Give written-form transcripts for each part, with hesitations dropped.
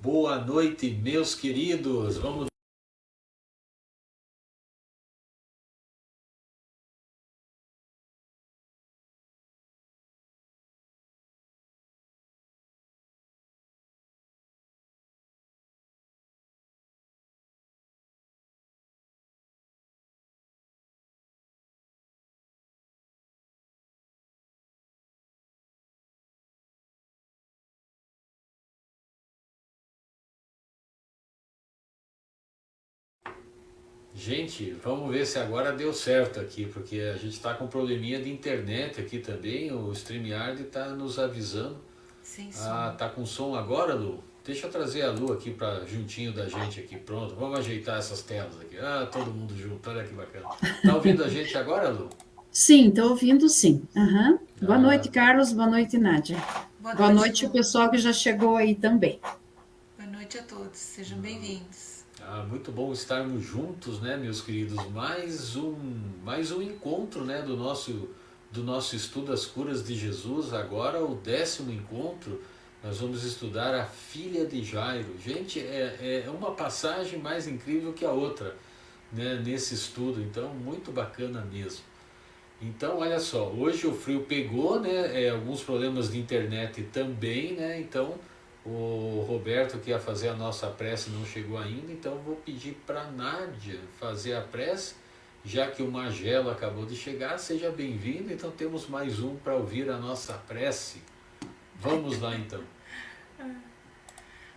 Boa noite, meus queridos. Vamos. Gente, vamos ver se agora deu certo aqui, porque a gente está com um probleminha de internet aqui também. O StreamYard está nos avisando. Sem Ah, som. tá com som agora, Lu? Deixa eu trazer a Lu aqui para juntinho da gente aqui. Pronto, vamos ajeitar essas telas aqui. Ah, todo mundo junto, olha que bacana. Tá ouvindo a gente agora, Lu? Sim, estou ouvindo sim. Aham. Boa Ah, noite, tá. Carlos. Boa noite, Nádia. Boa Boa noite, noite, o Lu. pessoal que já chegou aí também. Boa noite a todos. Sejam bem-vindos. Ah, muito bom estarmos juntos, né, meus queridos? Mais um encontro, né, do nosso estudo das curas de Jesus. Agora o 10º encontro, nós vamos estudar a filha de Jairo. Gente, é uma passagem mais incrível que a outra, né, nesse estudo. Então, muito bacana mesmo. Então, olha só, hoje o frio pegou, né? Alguns problemas de internet também, né? Então, o Roberto que ia fazer a nossa prece não chegou ainda, então eu vou pedir para a Nádia fazer a prece, já que o Magelo acabou de chegar. Seja bem-vindo, então temos mais um para ouvir a nossa prece. Vamos lá então.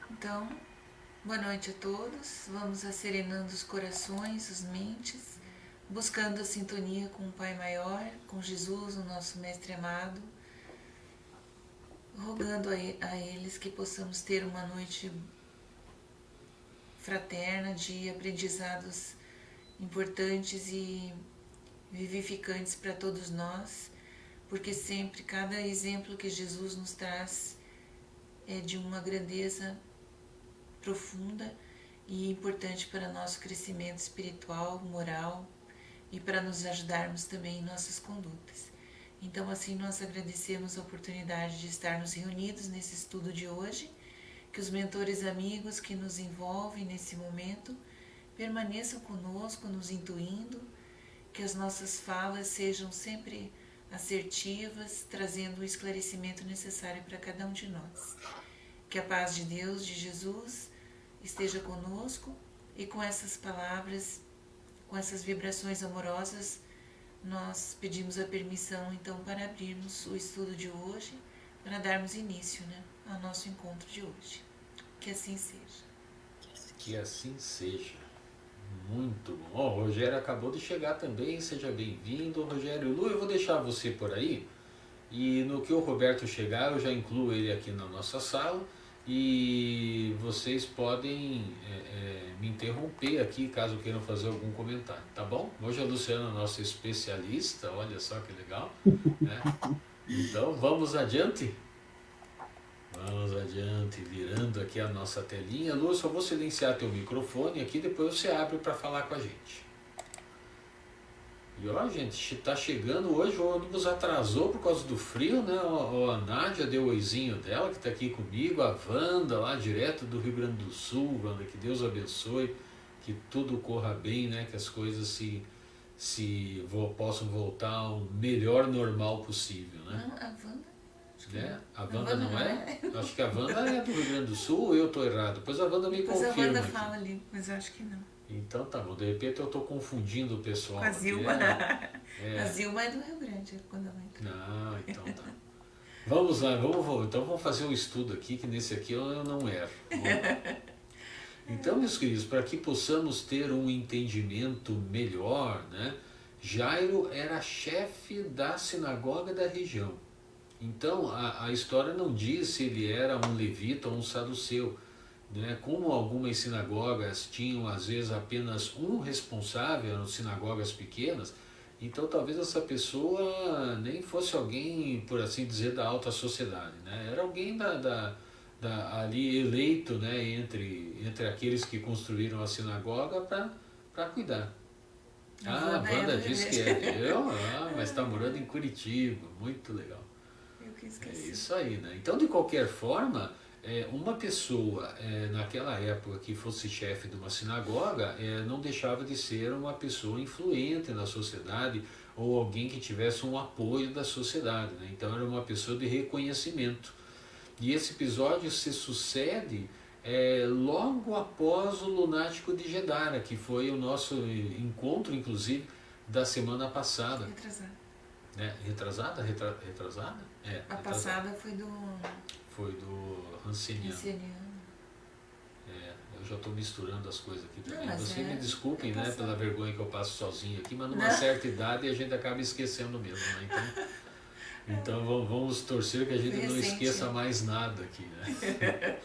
Então, boa noite a todos. Vamos serenando os corações, as mentes, buscando a sintonia com o Pai Maior, com Jesus, o nosso Mestre amado, rogando a eles que possamos ter uma noite fraterna de aprendizados importantes e vivificantes para todos nós, porque sempre cada exemplo que Jesus nos traz é de uma grandeza profunda e importante para nosso crescimento espiritual, moral e para nos ajudarmos também em nossas condutas. Então, assim, nós agradecemos a oportunidade de estarmos reunidos nesse estudo de hoje, que os mentores amigos que nos envolvem nesse momento permaneçam conosco, nos intuindo, que as nossas falas sejam sempre assertivas, trazendo o esclarecimento necessário para cada um de nós. Que a paz de Deus, de Jesus, esteja conosco e com essas palavras, com essas vibrações amorosas, nós pedimos a permissão então para abrirmos o estudo de hoje, para darmos início, né, ao nosso encontro de hoje. Que assim seja. Que assim seja. Muito bom. Ó, o Rogério acabou de chegar também, seja bem-vindo. Rogério, Lu, eu vou deixar você por aí. E no que o Roberto chegar, eu já incluo ele aqui na nossa sala e vocês podem me interromper aqui caso queiram fazer algum comentário, tá bom? Hoje a Luciana é nossa especialista, olha só que legal, né? Então vamos adiante? Vamos adiante, virando aqui a nossa telinha. Lu, eu só vou silenciar teu microfone aqui, depois você abre para falar com a gente. E ó, gente, tá chegando hoje, o ônibus atrasou por causa do frio, né? A Nádia deu o oizinho dela, que tá aqui comigo, a Wanda, lá direto do Rio Grande do Sul. Wanda, que Deus abençoe, que tudo corra bem, né? Que as coisas possam voltar ao melhor normal possível, né? Não, a Wanda? Né? A Wanda Wanda não não é? é? Acho que a Wanda é do Rio Grande do Sul ou eu tô errado? Depois a Wanda me Depois a confirma Wanda aqui. fala ali, mas eu acho que não. Então tá bom, de repente eu tô confundindo o pessoal Com a aqui. Zilma. É. A Zilma é do Rio Grande, quando ela entra. Não, então tá. Vamos lá, então vamos fazer um estudo aqui, que nesse aqui eu não erro. Então, meus queridos, para que possamos ter um entendimento melhor, né? Jairo era chefe da sinagoga da região. Então, a história não diz se ele era um levita ou um saduceu, né? Como algumas sinagogas tinham às vezes apenas um responsável, eram sinagogas pequenas, então talvez essa pessoa nem fosse alguém, por assim dizer, da alta sociedade, né? Era alguém ali eleito, né, entre aqueles que construíram a sinagoga para cuidar. A Wanda disse que é, viu? Mas está morando em Curitiba, muito legal. Eu que É esqueci. isso aí, né? Então, de qualquer forma, uma pessoa naquela época que fosse chefe de uma sinagoga não deixava de ser uma pessoa influente na sociedade ou alguém que tivesse um apoio da sociedade, né? Então era uma pessoa de reconhecimento. E esse episódio se sucede logo após o lunático de Gedara, que foi o nosso encontro, inclusive, da semana passada. Retrasada. Né? Retrasada? Retrasada? A retrasada. passada foi do Ranceniano. Eu já estou misturando as coisas aqui também. Vocês me desculpem, né, pela vergonha que eu passo sozinho aqui, mas numa certa idade a gente acaba esquecendo mesmo, né? Então vamos torcer que a gente não esqueça mais nada aqui, né?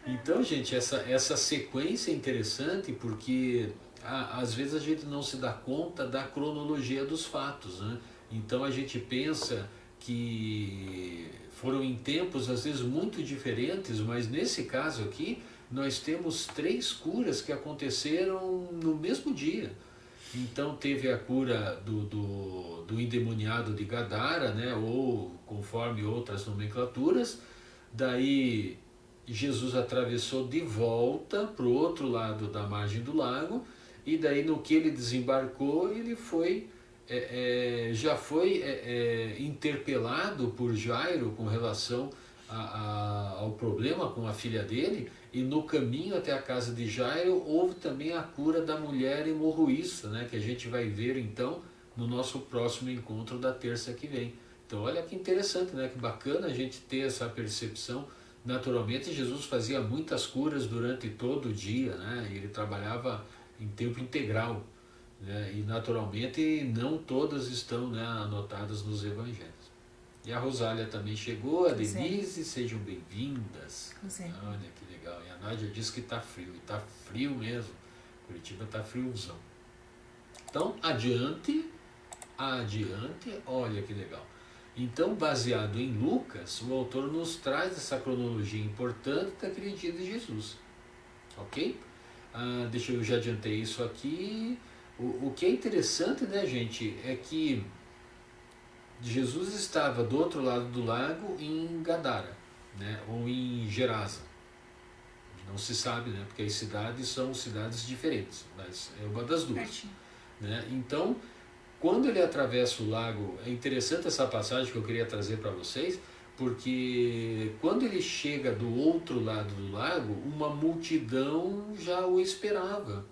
Então, gente, essa sequência é interessante porque às vezes a gente não se dá conta da cronologia dos fatos, né? Então a gente pensa que foram em tempos às vezes muito diferentes, mas nesse caso aqui nós temos 3 curas que aconteceram no mesmo dia. Então teve a cura do endemoniado de Gadara, né, ou conforme outras nomenclaturas. Daí Jesus atravessou de volta para o outro lado da margem do lago, e daí no que ele desembarcou, ele foi já foi interpelado por Jairo com relação ao problema com a filha dele, e no caminho até a casa de Jairo houve também a cura da mulher hemorroísta, né, que a gente vai ver então no nosso próximo encontro da terça que vem. Então olha que interessante, né, que bacana a gente ter essa percepção. Naturalmente Jesus fazia muitas curas durante todo o dia, né, e ele trabalhava em tempo integral, né, e naturalmente não todas estão, né, anotadas nos evangelhos. E a Rosália também chegou, a Denise, sejam bem-vindas. Olha que legal. E a Nádia disse que está frio, e está frio mesmo. Curitiba está friozão. Então, adiante, olha que legal. Então, baseado em Lucas, o autor nos traz essa cronologia importante daquele dia de Jesus. Ok? Eu já adiantei isso aqui. O que é interessante, né, gente, é que Jesus estava do outro lado do lago em Gadara, né, ou em Gerasa. Não se sabe, né, porque as cidades são cidades diferentes, mas é uma das duas. Né? Então, quando ele atravessa o lago, é interessante essa passagem que eu queria trazer para vocês, porque quando ele chega do outro lado do lago, uma multidão já o esperava.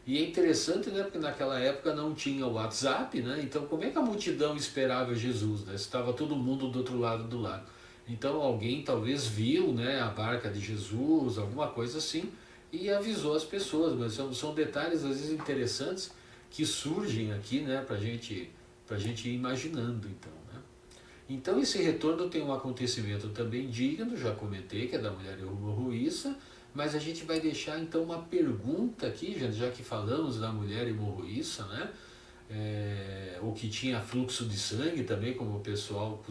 E é interessante, né, porque naquela época não tinha o WhatsApp, né, então como é que a multidão esperava Jesus, né, estava todo mundo do outro lado do lago. Então alguém talvez viu, né, a barca de Jesus, alguma coisa assim, e avisou as pessoas, mas são detalhes às vezes interessantes que surgem aqui, né, para gente ir imaginando, então, né. Então esse retorno tem um acontecimento também digno, já comentei, que é da mulher hemorroísta, mas a gente vai deixar então uma pergunta aqui, já que falamos da mulher hemorroísta, né, ou que tinha fluxo de sangue também, como o pessoal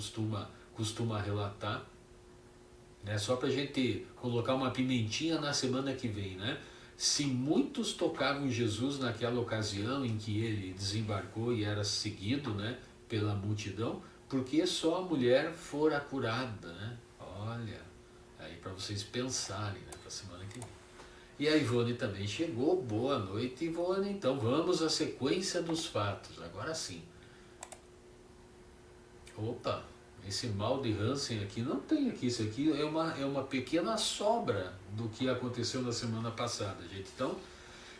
costuma relatar, né, só para a gente colocar uma pimentinha na semana que vem, né. Se muitos tocavam Jesus naquela ocasião em que ele desembarcou e era seguido, né, pela multidão, porque só a mulher fora curada, né? Olha, aí para vocês pensarem, né, para a semana que vem. E a Ivone também chegou. Boa noite, Ivone. Então vamos à sequência dos fatos, agora sim. Opa, esse mal de Hansen aqui não tem aqui, isso aqui é uma pequena sobra do que aconteceu na semana passada, gente. Então,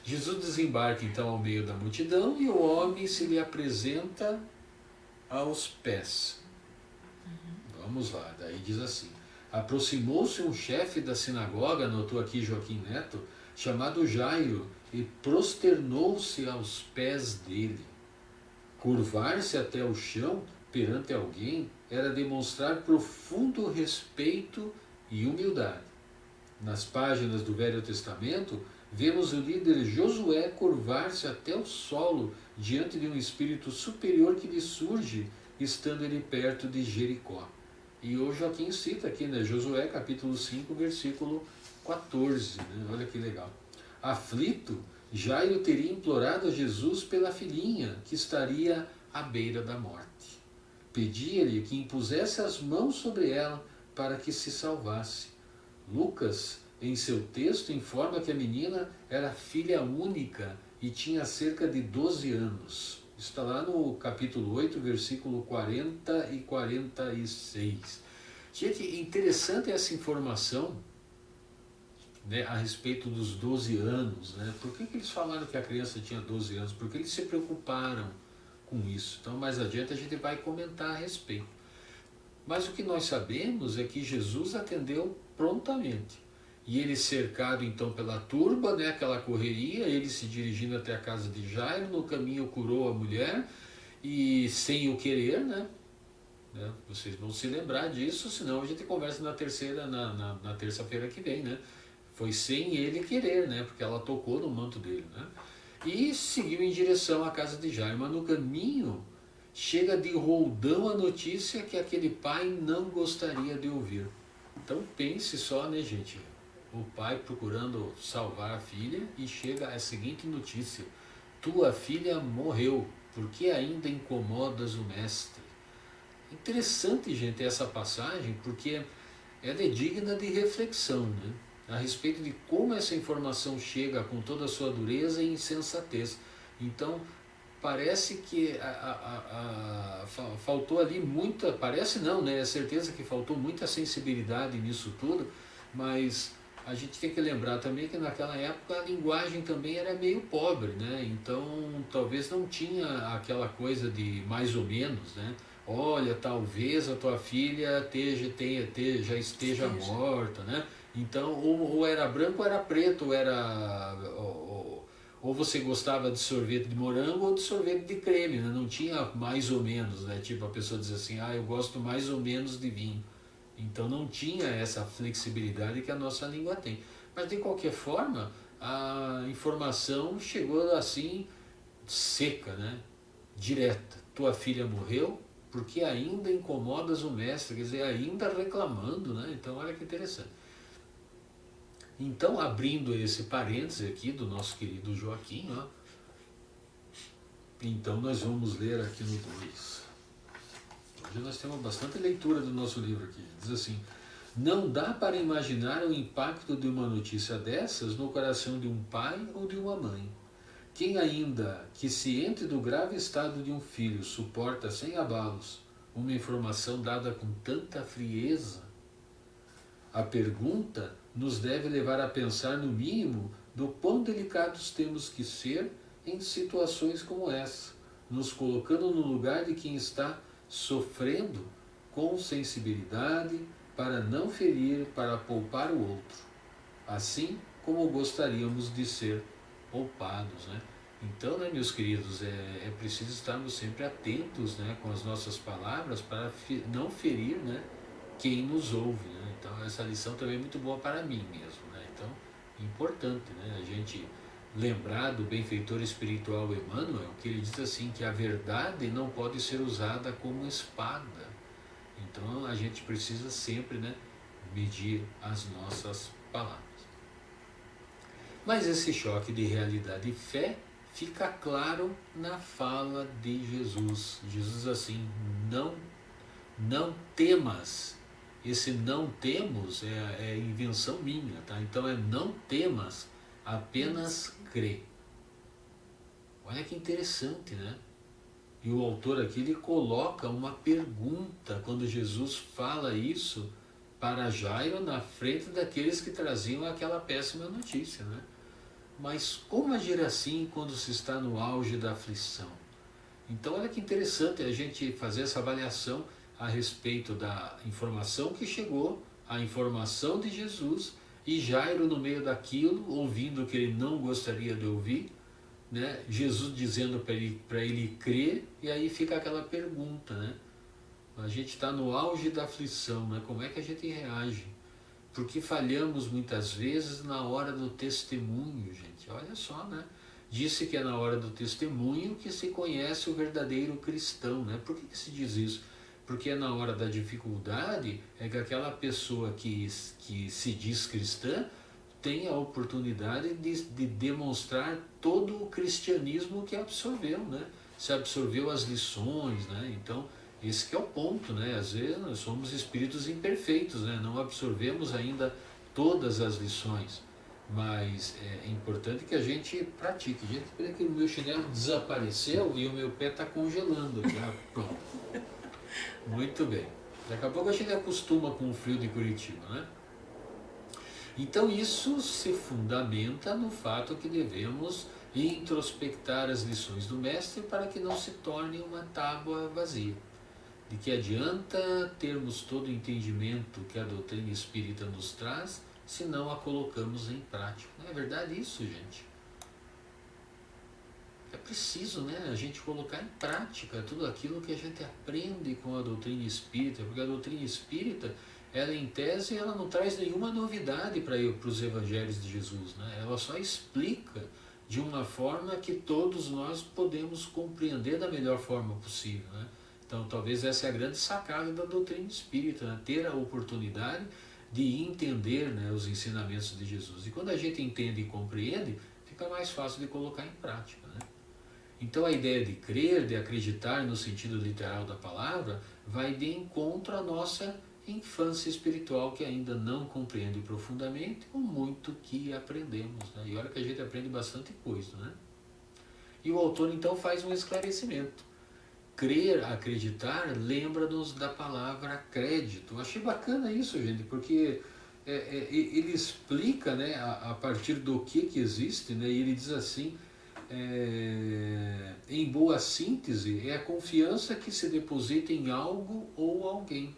Jesus desembarca então ao meio da multidão e o homem se lhe apresenta aos pés. Vamos lá, daí diz assim: aproximou-se um chefe da sinagoga, anotou aqui Joaquim Neto, chamado Jairo, e prosternou-se aos pés dele. Curvar-se até o chão perante alguém era demonstrar profundo respeito e humildade. Nas páginas do Velho Testamento, vemos o líder Josué curvar-se até o solo diante de um espírito superior que lhe surge, estando ele perto de Jericó. E o Joaquim cita aqui, né, Josué capítulo 5, versículo 14, né? Olha que legal. Aflito, Jairo teria implorado a Jesus pela filhinha, que estaria à beira da morte. Pedia-lhe que impusesse as mãos sobre ela para que se salvasse. Lucas, em seu texto, informa que a menina era filha única e tinha cerca de 12 anos. Está lá no capítulo 8, versículo 40 e 46. Gente, interessante essa informação, né, a respeito dos 12 anos. Né? Por que eles falaram que a criança tinha 12 anos? Porque eles se preocuparam com isso. Então, mais adiante, a gente vai comentar a respeito. Mas o que nós sabemos é que Jesus atendeu prontamente. E ele, cercado então pela turba, né, aquela correria, ele se dirigindo até a casa de Jairo, no caminho curou a mulher, e sem o querer, né? Vocês vão se lembrar disso, senão a gente conversa na terça-feira que vem, né? Foi sem ele querer, né? Porque ela tocou no manto dele, né? E seguiu em direção à casa de Jairo, mas no caminho chega de roldão a notícia que aquele pai não gostaria de ouvir. Então pense só, né, gente? O pai procurando salvar a filha e chega a seguinte notícia: tua filha morreu, por que ainda incomodas o mestre? Interessante, gente, essa passagem, porque ela é digna de reflexão, né? A respeito de como essa informação chega com toda a sua dureza e insensatez. Então, parece que faltou ali muita, parece não, né? É certeza que faltou muita sensibilidade nisso tudo, mas a gente tem que lembrar também que naquela época a linguagem também era meio pobre, né? Então, talvez não tinha aquela coisa de mais ou menos, né? Olha, talvez a tua filha já esteja morta, né? Então, ou era branco ou era preto, ou você gostava de sorvete de morango ou de sorvete de creme, né? Não tinha mais ou menos, né? Tipo, a pessoa diz assim, eu gosto mais ou menos de vinho. Então não tinha essa flexibilidade que a nossa língua tem. Mas de qualquer forma, a informação chegou assim, seca, né? Direta. Tua filha morreu porque ainda incomodas o mestre, quer dizer, ainda reclamando, né? Então olha que interessante. Então, abrindo esse parêntese aqui do nosso querido Joaquim, ó, então nós vamos ler aqui no 2. Hoje nós temos bastante leitura do nosso livro aqui. Diz assim: não dá para imaginar o impacto de uma notícia dessas no coração de um pai ou de uma mãe. Quem ainda que ciente do grave estado de um filho suporta sem abalos uma informação dada com tanta frieza? A pergunta nos deve levar a pensar no mínimo do quão delicados temos que ser em situações como essa, nos colocando no lugar de quem está sofrendo com sensibilidade para não ferir, para poupar o outro, assim como gostaríamos de ser poupados, né? Então, né, meus queridos, é preciso estarmos sempre atentos, né, com as nossas palavras para não ferir, né, quem nos ouve, né? Então essa lição também é muito boa para mim mesmo, né? Então, importante, né, a gente lembrar do benfeitor espiritual Emmanuel, que ele diz assim, que a verdade não pode ser usada como espada. Então a gente precisa sempre, né, medir as nossas palavras. Mas esse choque de realidade e fé fica claro na fala de Jesus. Jesus assim, não temas. Esse não temos é invenção minha, tá? Então é não temas, apenas crê. Olha que interessante, né? E o autor aqui, ele coloca uma pergunta quando Jesus fala isso para Jairo na frente daqueles que traziam aquela péssima notícia, né? Mas como agir assim quando se está no auge da aflição? Então olha que interessante a gente fazer essa avaliação a respeito da informação que chegou, a informação de Jesus, e Jairo no meio daquilo, ouvindo o que ele não gostaria de ouvir, né? Jesus dizendo para ele crer, e aí fica aquela pergunta, né? A gente está no auge da aflição, né? Como é que a gente reage? Porque falhamos muitas vezes na hora do testemunho, gente. Olha só, né? Disse que é na hora do testemunho que se conhece o verdadeiro cristão, né? Por que se diz isso? Porque é na hora da dificuldade é que aquela pessoa que se diz cristã tem a oportunidade de demonstrar todo o cristianismo que absorveu, né? Se absorveu as lições, né? Então, esse que é o ponto, né? Às vezes nós somos espíritos imperfeitos, né? Não absorvemos ainda todas as lições, mas é importante que a gente pratique. Gente, espera que o meu chinelo desapareceu e o meu pé está congelando. Já. Pronto. Muito bem. Daqui a pouco a gente acostuma com o frio de Curitiba, né? Então isso se fundamenta no fato que devemos introspectar as lições do Mestre para que não se torne uma tábua vazia. De que adianta termos todo o entendimento que a doutrina espírita nos traz se não a colocamos em prática? Não é verdade isso, gente? É preciso, né, a gente colocar em prática tudo aquilo que a gente aprende com a doutrina espírita, porque a doutrina espírita, ela em tese, ela não traz nenhuma novidade para os evangelhos de Jesus, né? Ela só explica de uma forma que todos nós podemos compreender da melhor forma possível, né? Então talvez essa é a grande sacada da doutrina espírita, né? Ter a oportunidade de entender, né, os ensinamentos de Jesus. E quando a gente entende e compreende, fica mais fácil de colocar em prática, né? Então a ideia de crer, de acreditar no sentido literal da palavra, vai de encontro à nossa infância espiritual, que ainda não compreende profundamente o muito que aprendemos, né? E olha que a gente aprende bastante coisa, né? E o autor então faz um esclarecimento. Crer, acreditar, lembra-nos da palavra crédito. Eu achei bacana isso, gente, porque ele explica, né, a partir do que existe, né? E ele diz assim, em boa síntese, é a confiança que se deposita em algo ou alguém.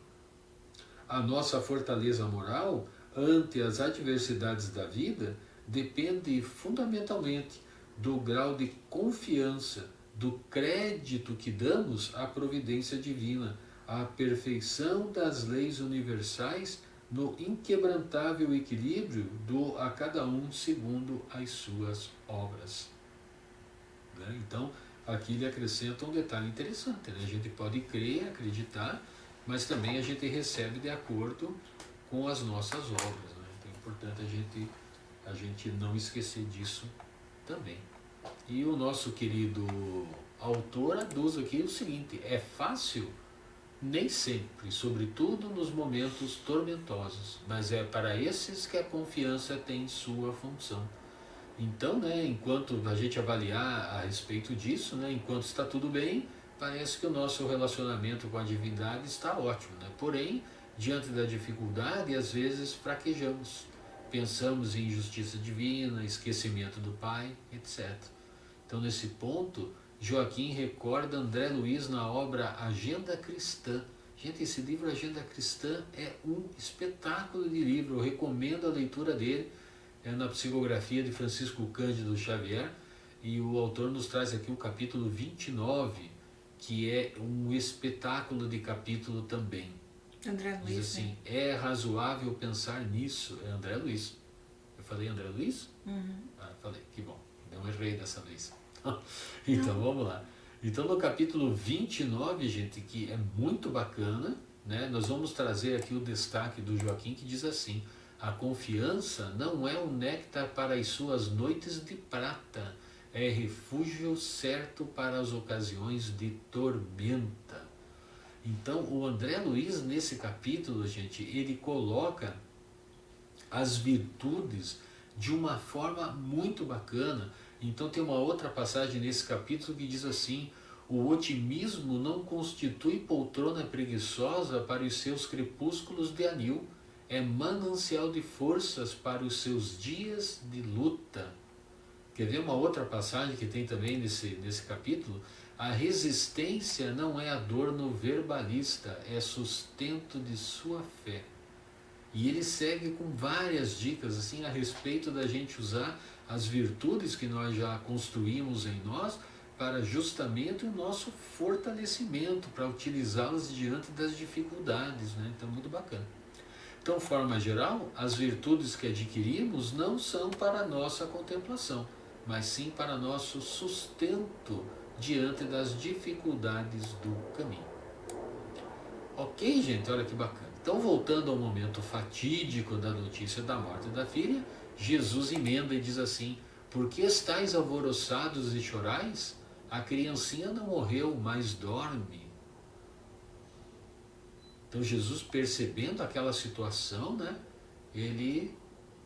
A nossa fortaleza moral ante as adversidades da vida depende fundamentalmente do grau de confiança, do crédito que damos à providência divina, à perfeição das leis universais, no inquebrantável equilíbrio do a cada um segundo as suas obras. Então, aqui ele acrescenta um detalhe interessante, né? A gente pode crer, acreditar, mas também a gente recebe de acordo com as nossas obras, né? Então é importante a gente não esquecer disso também. E o nosso querido autor aduz aqui o seguinte: é fácil? Nem sempre, sobretudo nos momentos tormentosos, mas é para esses que a confiança tem sua função. Então, né, enquanto a gente avaliar a respeito disso, né, enquanto está tudo bem, parece que o nosso relacionamento com a divindade está ótimo, né? Porém, diante da dificuldade, às vezes fraquejamos. Pensamos em injustiça divina, esquecimento do Pai, etc. Então, nesse ponto, Joaquim recorda André Luiz na obra Agenda Cristã. Gente, esse livro Agenda Cristã é um espetáculo de livro, eu recomendo a leitura dele. É na psicografia de Francisco Cândido Xavier, e o autor nos traz aqui o capítulo 29, que é um espetáculo de capítulo também. André Luiz, diz assim, né? É razoável pensar nisso. É André Luiz. Eu falei André Luiz? Uhum. Ah, falei, que bom, não errei dessa vez. Então vamos lá. Então no capítulo 29, gente, que é muito bacana, né? Nós vamos trazer aqui o destaque do Joaquim, que diz assim: a confiança não é um néctar para as suas noites de prata, é refúgio certo para as ocasiões de tormenta. Então, o André Luiz, nesse capítulo, gente, ele coloca as virtudes de uma forma muito bacana. Então, tem uma outra passagem nesse capítulo que diz assim: o otimismo não constitui poltrona preguiçosa para os seus crepúsculos de anil, é manancial de forças para os seus dias de luta. Quer ver uma outra passagem que tem também nesse capítulo? A resistência não é adorno verbalista, é sustento de sua fé. E ele segue com várias dicas assim a respeito da gente usar as virtudes que nós já construímos em nós para justamente o nosso fortalecimento, para utilizá-las diante das dificuldades, né? Então, muito bacana. Então, de forma geral, as virtudes que adquirimos não são para a nossa contemplação, mas sim para nosso sustento diante das dificuldades do caminho. Ok, gente? Olha que bacana. Então, voltando ao momento fatídico da notícia da morte da filha, Jesus emenda e diz assim: por que estáis alvoroçados e chorais? A criancinha não morreu, mas dorme. Então Jesus, percebendo aquela situação, né, ele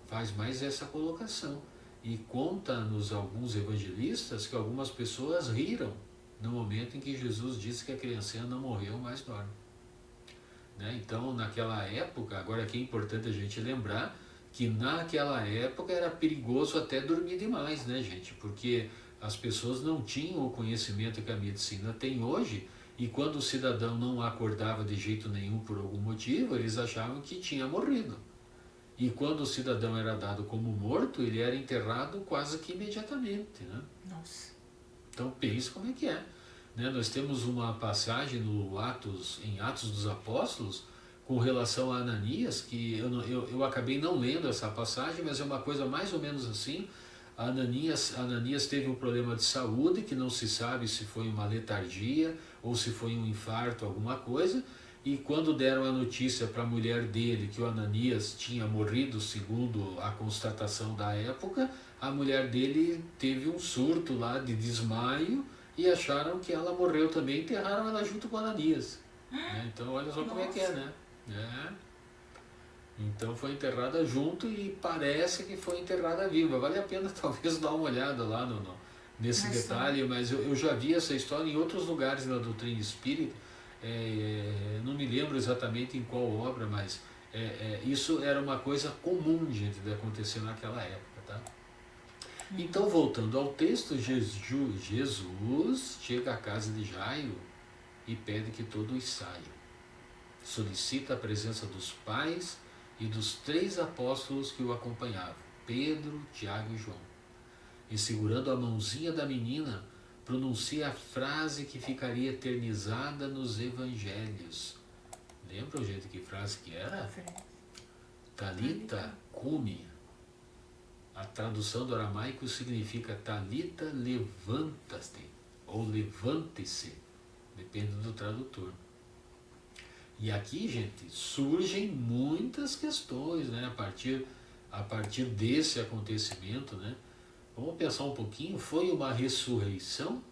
faz mais essa colocação. E conta-nos alguns evangelistas que algumas pessoas riram no momento em que Jesus disse que a criancinha não morreu, mas dorme. Né? Então, naquela época, agora aqui é importante a gente lembrar que naquela época era perigoso até dormir demais, né, gente? Porque as pessoas não tinham o conhecimento que a medicina tem hoje, e quando o cidadão não acordava de jeito nenhum por algum motivo, eles achavam que tinha morrido. E quando o cidadão era dado como morto, ele era enterrado quase que imediatamente, né? Nossa. Então pense como é que é. Né? Nós temos uma passagem no em Atos dos Apóstolos com relação a Ananias, que eu acabei não lendo essa passagem, mas é uma coisa mais ou menos assim. Ananias teve um problema de saúde, que não se sabe se foi uma letargia ou se foi um infarto, alguma coisa, e quando deram a notícia para a mulher dele que o Ananias tinha morrido, segundo a constatação da época, a mulher dele teve um surto lá de desmaio e acharam que ela morreu também, enterraram ela junto com Ananias. Né? Então olha só como é que é, né? Então foi enterrada junto e parece que foi enterrada viva. Vale a pena talvez dar uma olhada lá nesse detalhe, mas eu já vi essa história em outros lugares na doutrina espírita. Não me lembro exatamente em qual obra, mas isso era uma coisa comum, gente, de acontecer naquela época, tá? Então, voltando ao texto, Jesus chega à casa de Jairo e pede que todos saiam. Solicita a presença dos pais e dos 3 apóstolos que o acompanhavam, Pedro, Tiago e João. E segurando a mãozinha da menina, pronuncia a frase que ficaria eternizada nos evangelhos. Lembram, gente, que frase que era? Talita cumi. A tradução do aramaico significa Talita levanta-te, ou levante-se, depende do tradutor. E aqui, gente, surgem muitas questões, né, a partir desse acontecimento, né? Vamos pensar um pouquinho, foi uma ressurreição?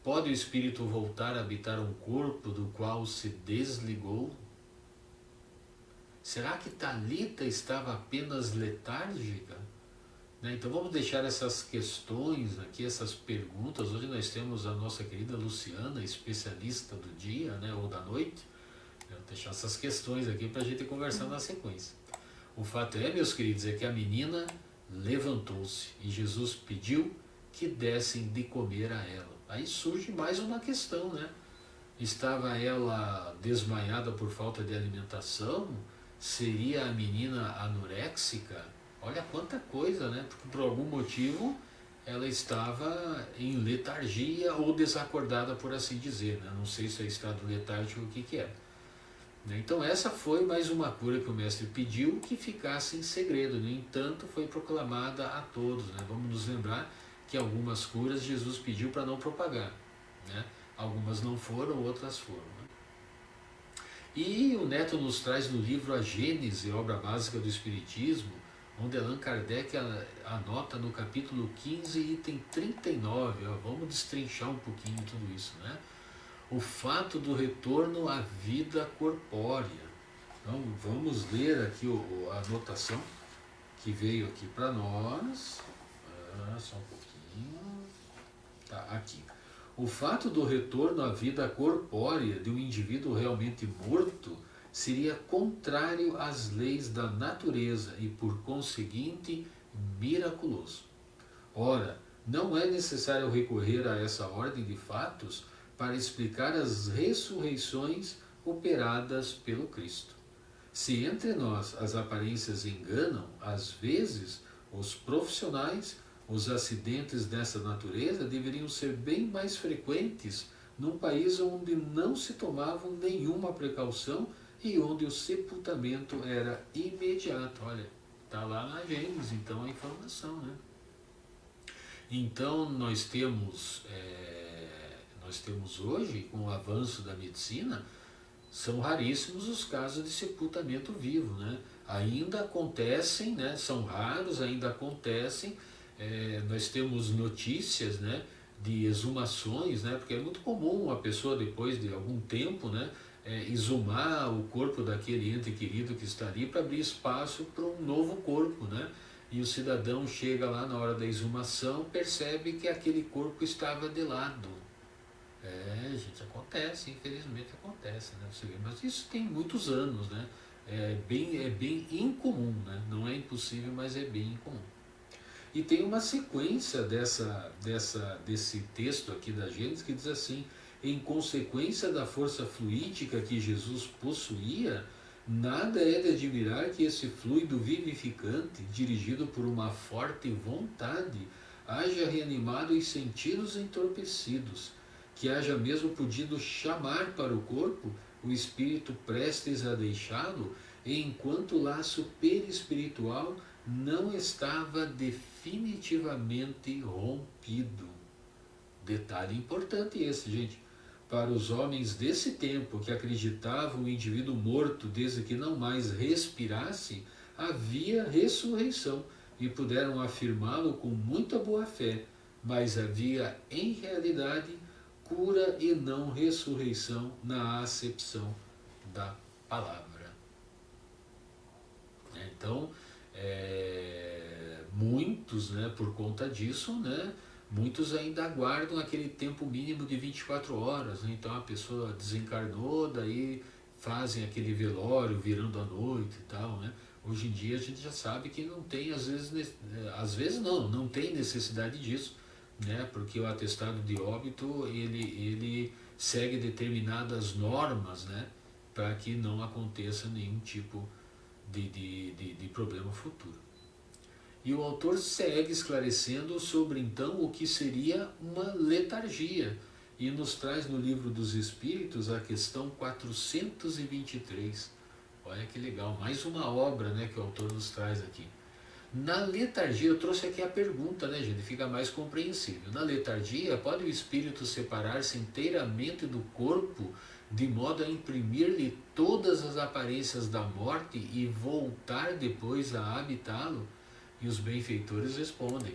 Pode o espírito voltar a habitar um corpo do qual se desligou? Será que Talita estava apenas letárgica? Né? Então vamos deixar essas questões aqui, essas perguntas. Hoje nós temos a nossa querida Luciana, especialista do dia, né, ou da noite. Eu vou deixar essas questões aqui para a gente conversar na sequência. O fato é, meus queridos, é que a menina levantou-se e Jesus pediu que dessem de comer a ela. Aí surge mais uma questão, né? Estava ela desmaiada por falta de alimentação? Seria a menina anoréxica? Olha quanta coisa, né? Porque por algum motivo ela estava em letargia ou desacordada, por assim dizer, né? Não sei se é estado letárgico ou o que é. Então essa foi mais uma cura que o mestre pediu que ficasse em segredo. No entanto, foi proclamada a todos, né? Vamos nos lembrar que algumas curas Jesus pediu para não propagar, né? Algumas não foram, outras foram, né? E o Neto nos traz no livro A Gênese, obra básica do Espiritismo, onde Allan Kardec anota no capítulo 15, item 39, vamos destrinchar um pouquinho tudo isso, né? O fato do retorno à vida corpórea. Então, vamos ler aqui a anotação que veio aqui para nós. Só um pouquinho. Tá, aqui. O fato do retorno à vida corpórea de um indivíduo realmente morto seria contrário às leis da natureza e, por conseguinte, miraculoso. Ora, não é necessário recorrer a essa ordem de fatos para explicar as ressurreições operadas pelo Cristo. Se entre nós as aparências enganam, às vezes, os profissionais, os acidentes dessa natureza deveriam ser bem mais frequentes num país onde não se tomavam nenhuma precaução e onde o sepultamento era imediato. Olha, está lá na Gênesis, então, a informação, né? Então, nós temos hoje, com o avanço da medicina, são raríssimos os casos de sepultamento vivo, né? Ainda acontecem, né? São raros, ainda acontecem. Nós temos notícias, né, de exumações, né? Porque é muito comum a pessoa, depois de algum tempo, né, exumar o corpo daquele ente querido que está ali para abrir espaço para um novo corpo, né? E o cidadão chega lá na hora da exumação, percebe que aquele corpo estava de lado. Gente, acontece, infelizmente acontece, né? Você vê, mas isso tem muitos anos, né? É bem incomum, né? Não é impossível, mas é bem incomum. E tem uma sequência desse texto aqui da Gênesis que diz assim: em consequência da força fluídica que Jesus possuía, nada é de admirar que esse fluido vivificante, dirigido por uma forte vontade, haja reanimado os sentidos entorpecidos, que haja mesmo podido chamar para o corpo o espírito prestes a deixá-lo, enquanto o laço perispiritual não estava definitivamente rompido. Detalhe importante esse, gente. Para os homens desse tempo que acreditavam o indivíduo morto desde que não mais respirasse, havia ressurreição e puderam afirmá-lo com muita boa fé, mas havia em realidade cura e não ressurreição na acepção da palavra. Então, muitos, né, por conta disso, né, muitos ainda aguardam aquele tempo mínimo de 24 horas. Né? Então a pessoa desencarnou, daí fazem aquele velório virando a noite e tal. Né? Hoje em dia a gente já sabe que não tem, às vezes não tem necessidade disso, né? Porque o atestado de óbito ele segue determinadas normas, né? Para que não aconteça nenhum tipo de problema futuro. E o autor segue esclarecendo sobre então o que seria uma letargia e nos traz no Livro dos Espíritos a questão 423. Olha que legal, mais uma obra, né, que o autor nos traz aqui. Na letargia, eu trouxe aqui a pergunta, né, gente, fica mais compreensível. Na letargia, pode o espírito separar-se inteiramente do corpo de modo a imprimir-lhe todas as aparências da morte e voltar depois a habitá-lo? E os benfeitores respondem: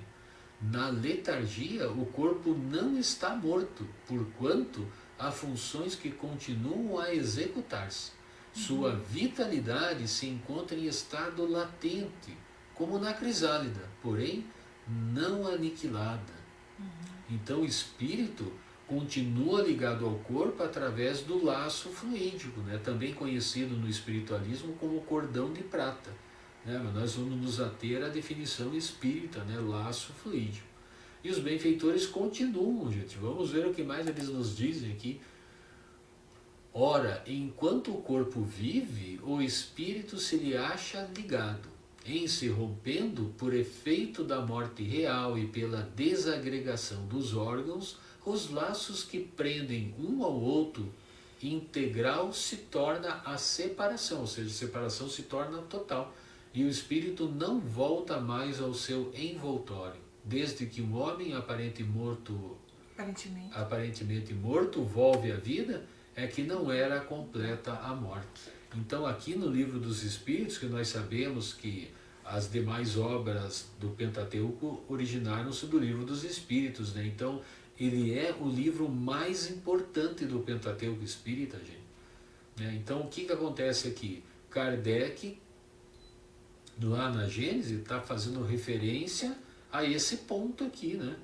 na letargia, o corpo não está morto, porquanto há funções que continuam a executar-se. Sua vitalidade se encontra em estado latente, como na crisálida, porém não aniquilada. Então o espírito continua ligado ao corpo através do laço fluídico, né? Também conhecido no espiritualismo como cordão de prata. Né? Mas nós vamos nos ater à definição espírita, né? Laço fluídico. E os benfeitores continuam, gente. Vamos ver o que mais eles nos dizem aqui. Ora, enquanto o corpo vive, o espírito se lhe acha ligado. Em se rompendo, por efeito da morte real e pela desagregação dos órgãos, os laços que prendem um ao outro integral se torna a separação, ou seja, a separação se torna total. E o espírito não volta mais ao seu envoltório. Desde que um homem aparentemente morto volve à vida, é que não era completa a morte. Então aqui no Livro dos Espíritos, que nós sabemos que as demais obras do Pentateuco originaram-se do Livro dos Espíritos, né? Então ele é o livro mais importante do Pentateuco espírita, gente. Né? Então o que acontece aqui? Kardec, lá na Gênesis, está fazendo referência a esse ponto aqui, né?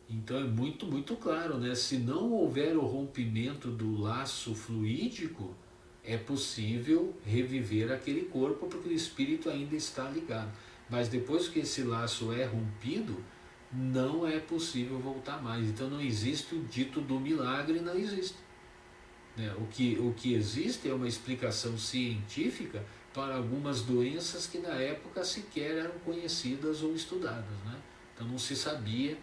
Então é muito, muito claro, né? Se não houver o rompimento do laço fluídico, é possível reviver aquele corpo porque o espírito ainda está ligado. Mas depois que esse laço é rompido, não é possível voltar mais. Então não existe o dito do milagre, não existe. Né? O que existe é uma explicação científica para algumas doenças que na época sequer eram conhecidas ou estudadas. Né? Então não se sabia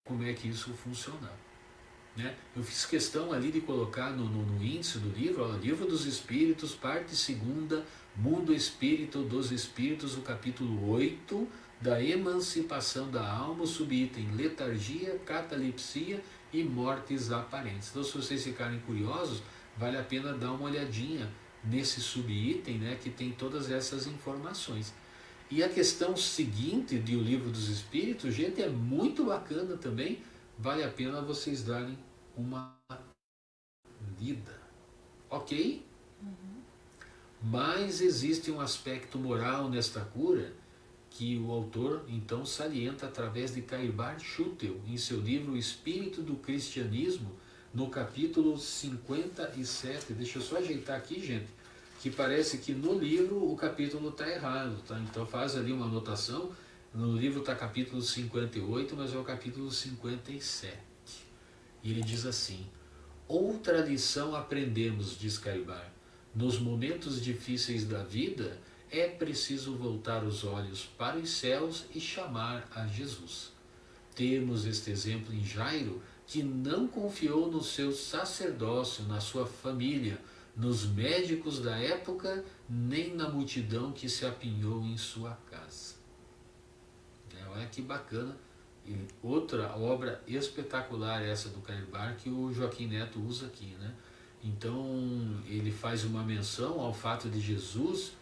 como é que isso funcionava. Né? Eu fiz questão ali de colocar no índice do livro, ó, Livro dos Espíritos, parte 2ª, Mundo Espírito dos Espíritos, o capítulo 8, da emancipação da alma, o subitem letargia, catalepsia e mortes aparentes. Então, se vocês ficarem curiosos, vale a pena dar uma olhadinha nesse subitem, né, que tem todas essas informações. E a questão seguinte do Livro dos Espíritos, gente, é muito bacana também, vale a pena vocês darem uma lida. Ok? Mas existe um aspecto moral nesta cura que o autor então salienta através de Cairbar Schutel em seu livro O Espírito do Cristianismo, no capítulo 57. Deixa eu só ajeitar aqui, gente, que parece que no livro o capítulo está errado, tá? Então faz ali uma anotação. No livro está capítulo 58, mas é o capítulo 57. E ele diz assim: outra lição aprendemos, diz Cairbar, nos momentos difíceis da vida é preciso voltar os olhos para os céus e chamar a Jesus. Temos este exemplo em Jairo, que não confiou no seu sacerdócio, na sua família, nos médicos da época, nem na multidão que se apinhou em sua casa. Olha que bacana. E outra obra espetacular essa do Cairbar que o Joaquim Neto usa aqui, né? Então ele faz uma menção ao fato de Jesus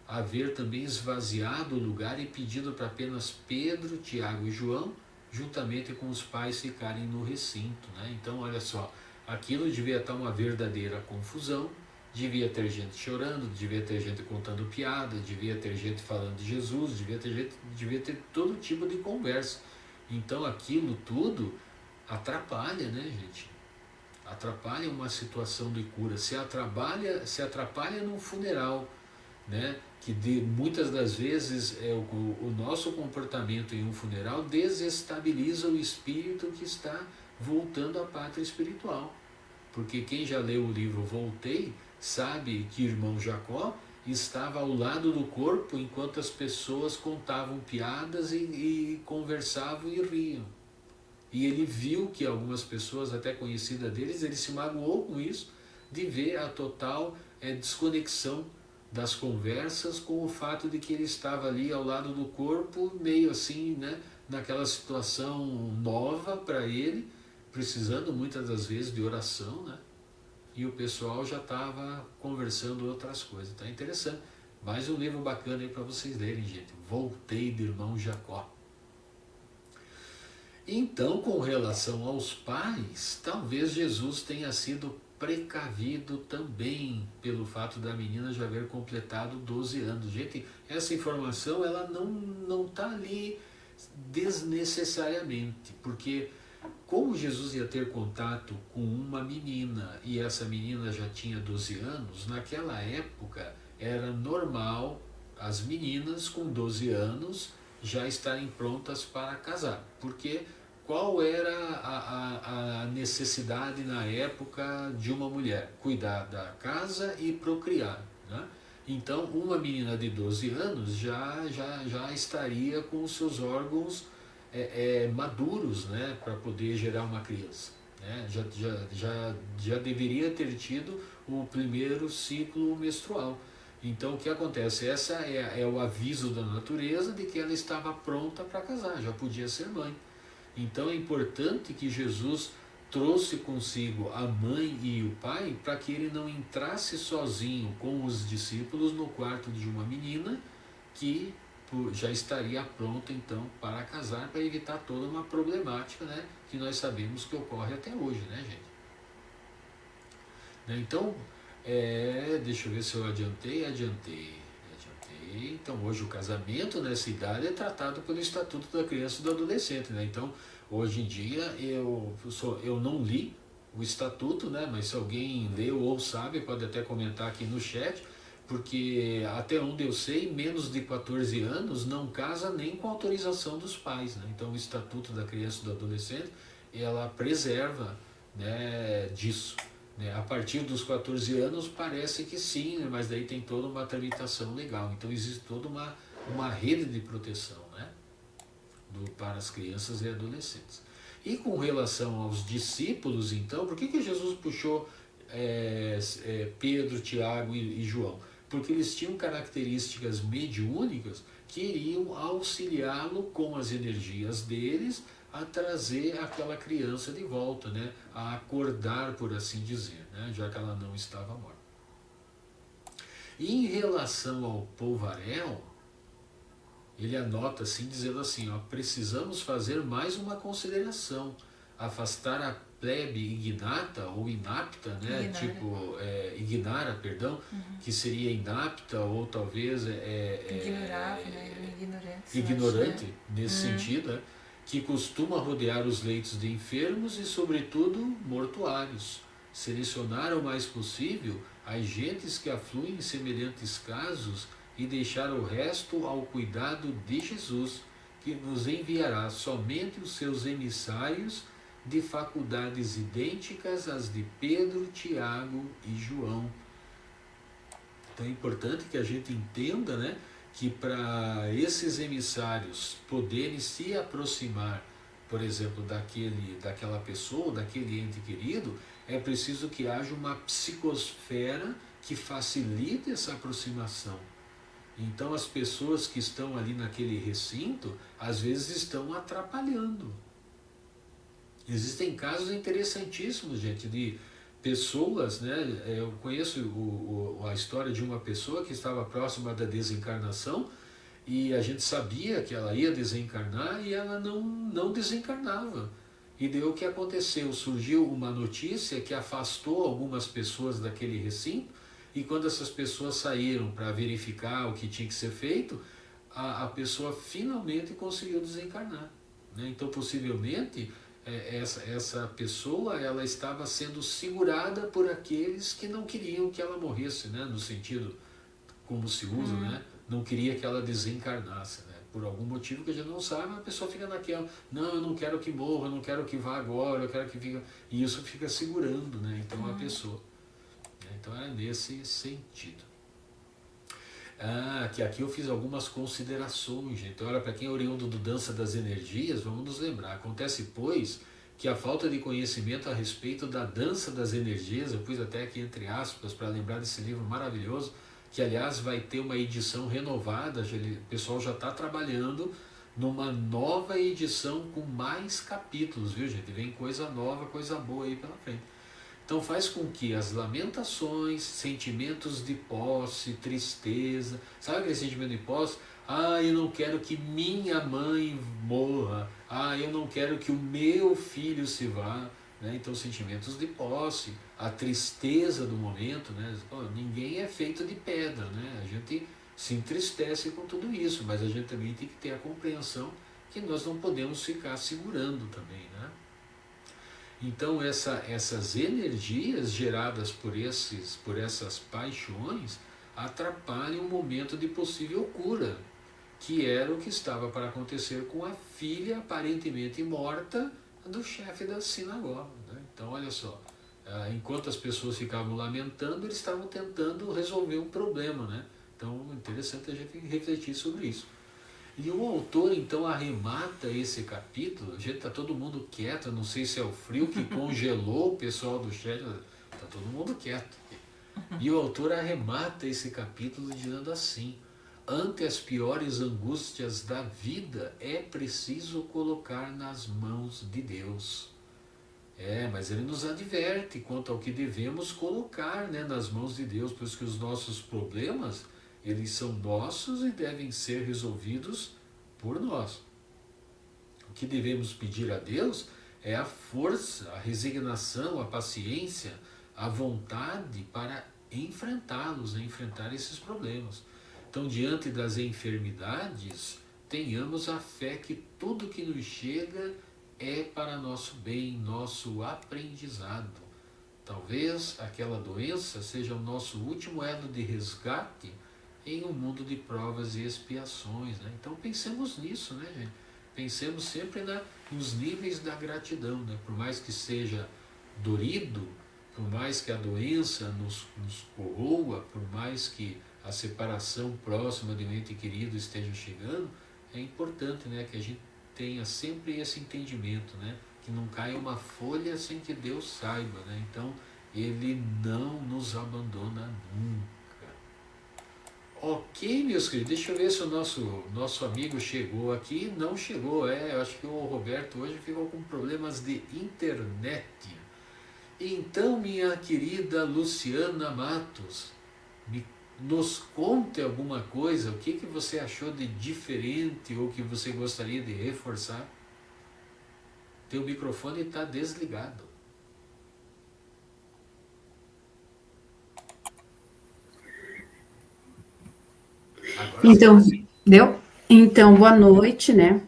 haver também esvaziado o lugar e pedido para apenas Pedro, Tiago e João, juntamente com os pais, ficarem no recinto, né? Então olha só, aquilo devia estar uma verdadeira confusão, devia ter gente chorando, devia ter gente contando piada, devia ter gente falando de Jesus, devia ter todo tipo de conversa. Então aquilo tudo atrapalha, né, gente? Atrapalha uma situação de cura, se atrapalha num funeral, né? Que muitas das vezes o nosso comportamento em um funeral desestabiliza o espírito que está voltando à pátria espiritual. Porque quem já leu o livro Voltei sabe que irmão Jacó estava ao lado do corpo enquanto as pessoas contavam piadas e conversavam e riam. E ele viu que algumas pessoas, até conhecidas deles, ele se magoou com isso, de ver a total desconexão das conversas com o fato de que ele estava ali ao lado do corpo, meio assim, né, naquela situação nova para ele, precisando muitas das vezes de oração, né? E o pessoal já estava conversando outras coisas. Então é interessante. Mais um livro bacana aí para vocês lerem, gente. Voltei, do irmão Jacó. Então, com relação aos pais, talvez Jesus tenha sido precavido também pelo fato da menina já haver completado 12 anos. Gente, essa informação ela não está ali desnecessariamente, porque como Jesus ia ter contato com uma menina e essa menina já tinha 12 anos, naquela época era normal as meninas com 12 anos já estarem prontas para casar. Porque qual era a necessidade na época de uma mulher? Cuidar da casa e procriar, né? Então uma menina de 12 anos já estaria com os seus órgãos maduros, né, para poder gerar uma criança, né? Já deveria ter tido o primeiro ciclo menstrual. Então o que acontece? Essa é o aviso da natureza de que ela estava pronta para casar, já podia ser mãe. Então é importante que Jesus trouxe consigo a mãe e o pai para que ele não entrasse sozinho com os discípulos no quarto de uma menina que já estaria pronta então para casar, para evitar toda uma problemática, né, que nós sabemos que ocorre até hoje, né, gente? Então, deixa eu ver se eu adiantei. Então hoje o casamento nessa idade é tratado pelo Estatuto da Criança e do Adolescente, né? Então hoje em dia eu não li o Estatuto, né? Mas se alguém leu ou sabe pode até comentar aqui no chat, porque até onde eu sei menos de 14 anos não casa nem com autorização dos pais, né? Então o Estatuto da Criança e do Adolescente ela preserva, né, disso. A partir dos 14 anos parece que sim, mas daí tem toda uma tramitação legal. Então existe toda uma rede de proteção, né, para as crianças e adolescentes. E com relação aos discípulos, então, por que Jesus puxou Pedro, Tiago e João? Porque eles tinham características mediúnicas que iriam auxiliá-lo com as energias deles a trazer aquela criança de volta, né? A acordar, por assim dizer, né? Já que ela não estava morta. E em relação ao Polvarel, ele anota assim, dizendo assim, ó, precisamos fazer mais uma consideração, afastar a plebe ignata ou inapta, né? Ignara. Tipo, ignara, perdão, que seria inapta ou talvez Ignorava, né? Ignorante. ignorante, nesse sentido, né? Que costuma rodear os leitos de enfermos e, sobretudo, mortuários. Selecionar o mais possível as gentes que afluem em semelhantes casos e deixar o resto ao cuidado de Jesus, que nos enviará somente os seus emissários de faculdades idênticas às de Pedro, Tiago e João. Então é importante que a gente entenda, né, que para esses emissários poderem se aproximar, por exemplo, daquela pessoa, daquele ente querido, é preciso que haja uma psicosfera que facilite essa aproximação. Então as pessoas que estão ali naquele recinto, às vezes estão atrapalhando. Existem casos interessantíssimos, gente, de pessoas, né? Eu conheço a história de uma pessoa que estava próxima da desencarnação e a gente sabia que ela ia desencarnar e ela não desencarnava. E daí o que aconteceu? Surgiu uma notícia que afastou algumas pessoas daquele recinto e quando essas pessoas saíram para verificar o que tinha que ser feito, a pessoa finalmente conseguiu desencarnar, né? Então possivelmente essa pessoa ela estava sendo segurada por aqueles que não queriam que ela morresse, né? No sentido como se usa, né? Não queria que ela desencarnasse, né? Por algum motivo que a gente não sabe, a pessoa fica naquela, não, eu não quero que morra, eu não quero que vá agora, eu quero que fique... E isso fica segurando, né? Então a pessoa. Então era nesse sentido. Que aqui eu fiz algumas considerações, gente. Olha, para quem é oriundo do Dança das Energias, vamos nos lembrar. Acontece, pois, que a falta de conhecimento a respeito da Dança das Energias, eu pus até aqui entre aspas para lembrar desse livro maravilhoso, que aliás vai ter uma edição renovada, o pessoal já está trabalhando numa nova edição com mais capítulos, viu, gente? Vem coisa nova, coisa boa aí pela frente. Então faz com que as lamentações, sentimentos de posse, tristeza, sabe aquele sentimento de posse? Eu não quero que minha mãe morra, eu não quero que o meu filho se vá, né? Então sentimentos de posse, a tristeza do momento, né? Ninguém é feito de pedra, né? A gente se entristece com tudo isso, mas a gente também tem que ter a compreensão que nós não podemos ficar segurando também, né? Então essas energias geradas por essas paixões atrapalham o momento de possível cura, que era o que estava para acontecer com a filha aparentemente morta do chefe da sinagoga, né? Então olha só, enquanto as pessoas ficavam lamentando, eles estavam tentando resolver um problema, né? Então é interessante a gente refletir sobre isso. E o autor então arremata esse capítulo, gente, está todo mundo quieto, não sei se é o frio que congelou o pessoal do chat, está todo mundo quieto. E o autor arremata esse capítulo dizendo assim: ante as piores angústias da vida é preciso colocar nas mãos de Deus. Mas ele nos adverte quanto ao que devemos colocar, né, nas mãos de Deus, por isso que os nossos problemas, eles são nossos e devem ser resolvidos por nós. O que devemos pedir a Deus é a força, a resignação, a paciência, a vontade para enfrentá-los, né, enfrentar esses problemas. Então, diante das enfermidades, tenhamos a fé que tudo que nos chega é para nosso bem, nosso aprendizado. Talvez aquela doença seja o nosso último elo de resgate em um mundo de provas e expiações, né? Então pensemos nisso, né, gente? Pensemos sempre nos níveis da gratidão, né? Por mais que seja dorido, por mais que a doença nos corroa, por mais que a separação próxima de um ente querido esteja chegando, é importante, né, que a gente tenha sempre esse entendimento, né? Que não caia uma folha sem que Deus saiba, né? Então Ele não nos abandona nunca. Ok, meus queridos, deixa eu ver se o nosso amigo chegou aqui. Não chegou, eu acho que o Roberto hoje ficou com problemas de internet. Então, minha querida Luciana Matos, nos conte alguma coisa, o que você achou de diferente ou que você gostaria de reforçar? Teu microfone está desligado. Então, deu? Então, boa noite, né?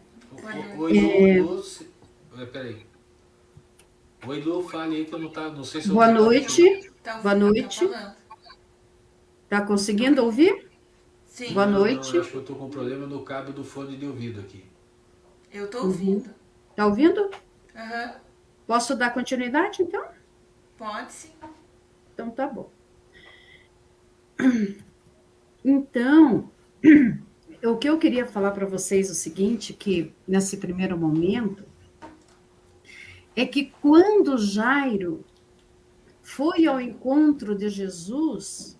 Oi, Lu, peraí. Oi, Lu, fale aí que eu não sei se eu Boa ouvi noite, direito. boa noite. falando. Tá conseguindo ouvir? Sim, Boa Não, noite. eu acho que eu tô com problema no cabo do fone de ouvido aqui. eu tô Uhum. ouvindo. Tá ouvindo? Aham, Posso dar continuidade, então? pode sim. Então, tá bom. Então, o que eu queria falar para vocês é o seguinte, que nesse primeiro momento, é que quando Jairo foi ao encontro de Jesus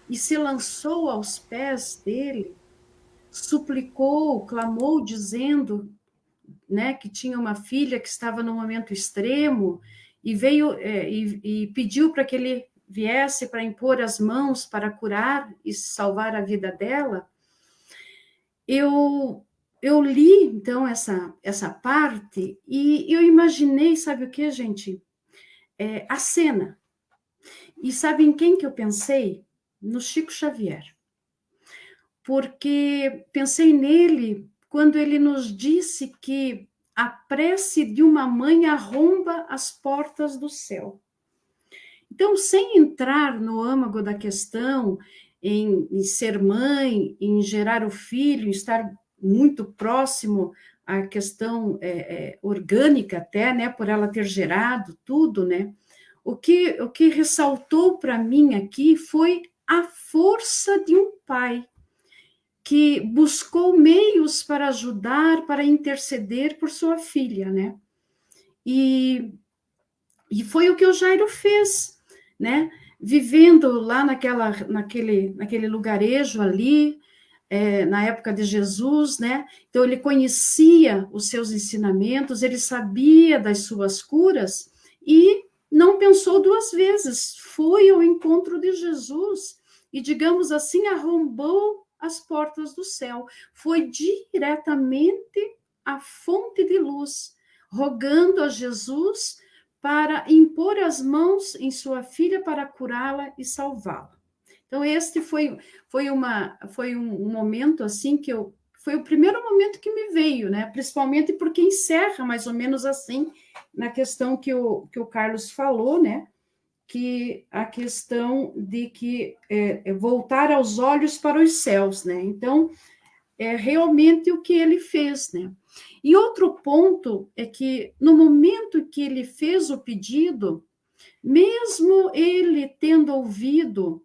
e se lançou aos pés dele, suplicou, clamou, dizendo, né, que tinha uma filha que estava num momento extremo e veio e pediu para que ele viesse para impor as mãos para curar e salvar a vida dela. Eu li então essa parte e eu imaginei, sabe o que, gente? A cena. E sabe em quem que eu pensei? No Chico Xavier. Porque pensei nele quando ele nos disse que a prece de uma mãe arromba as portas do céu. Então, sem entrar no âmago da questão, em ser mãe, em gerar o filho, estar muito próximo à questão orgânica até, né, por ela ter gerado tudo, né, o que ressaltou para mim aqui foi a força de um pai, que buscou meios para ajudar, para interceder por sua filha, né? E foi o que o Jairo fez, né? Vivendo lá naquele lugarejo ali, na época de Jesus, né? Então ele conhecia os seus ensinamentos, ele sabia das suas curas e não pensou duas vezes, foi ao encontro de Jesus e, digamos assim, arrombou as portas do céu, foi diretamente à fonte de luz, rogando a Jesus para impor as mãos em sua filha para curá-la e salvá-la. Então, este foi um momento assim que foi o primeiro momento que me veio, né? Principalmente porque encerra mais ou menos assim na questão que o Carlos falou, né? Que a questão de que voltar aos olhos para os céus, né? Então, é realmente o que ele fez, né? E outro ponto é que no momento que ele fez o pedido, mesmo ele tendo ouvido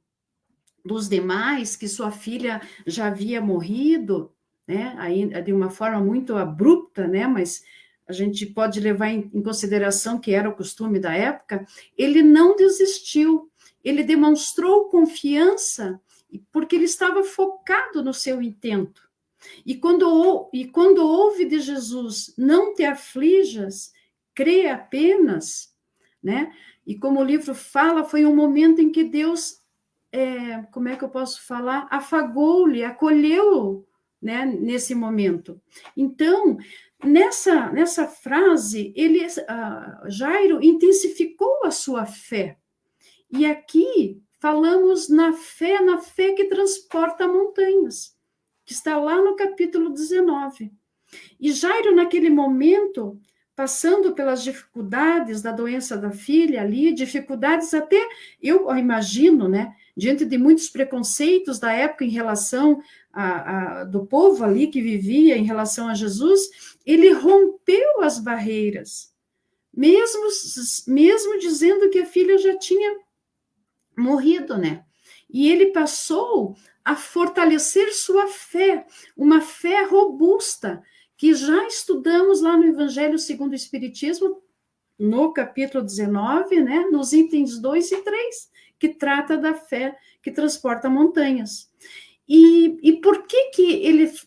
dos demais que sua filha já havia morrido, né, ainda de uma forma muito abrupta, né, mas a gente pode levar em consideração que era o costume da época, ele não desistiu, ele demonstrou confiança porque ele estava focado no seu intento. E quando ouve de Jesus, não te aflijas, crê apenas, né? E como o livro fala, foi um momento em que Deus, como é que eu posso falar? Afagou-lhe, acolheu, né? Nesse momento. Então, nessa frase, Jairo intensificou a sua fé. E aqui falamos na fé que transporta montanhas, que está lá no capítulo 19. E Jairo, naquele momento, passando pelas dificuldades da doença da filha ali, dificuldades até, eu imagino, né, diante de muitos preconceitos da época em relação do povo ali que vivia em relação a Jesus, ele rompeu as barreiras, mesmo dizendo que a filha já tinha morrido, né? E ele passou a fortalecer sua fé, uma fé robusta, que já estudamos lá no Evangelho segundo o Espiritismo, no capítulo 19, né, nos itens 2 e 3, que trata da fé que transporta montanhas. E por que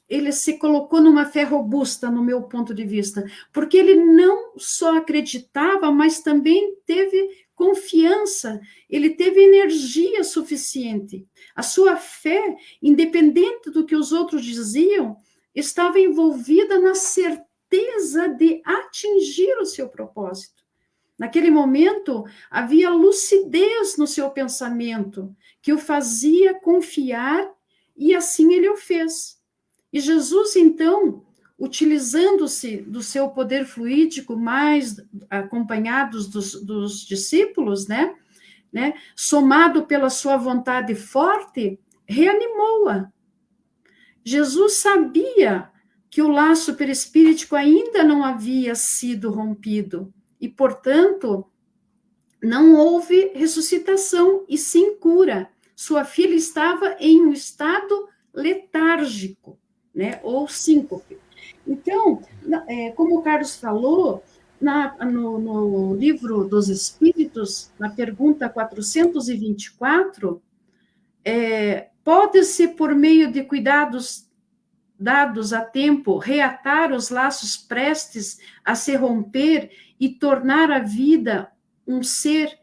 ele se colocou numa fé robusta, no meu ponto de vista? Porque ele não só acreditava, mas também teve confiança, ele teve energia suficiente. A sua fé, independente do que os outros diziam, estava envolvida na certeza de atingir o seu propósito. Naquele momento, havia lucidez no seu pensamento, que o fazia confiar e assim ele o fez. E Jesus, então, utilizando-se do seu poder fluídico, mais acompanhados dos discípulos, né, somado pela sua vontade forte, reanimou-a. Jesus sabia que o laço perispíritico ainda não havia sido rompido e, portanto, não houve ressuscitação e sim cura. Sua filha estava em um estado letárgico, né, ou síncope. Então, como o Carlos falou, no livro dos Espíritos, na pergunta 424, pode-se, por meio de cuidados dados a tempo, reatar os laços prestes a se romper e tornar a vida um ser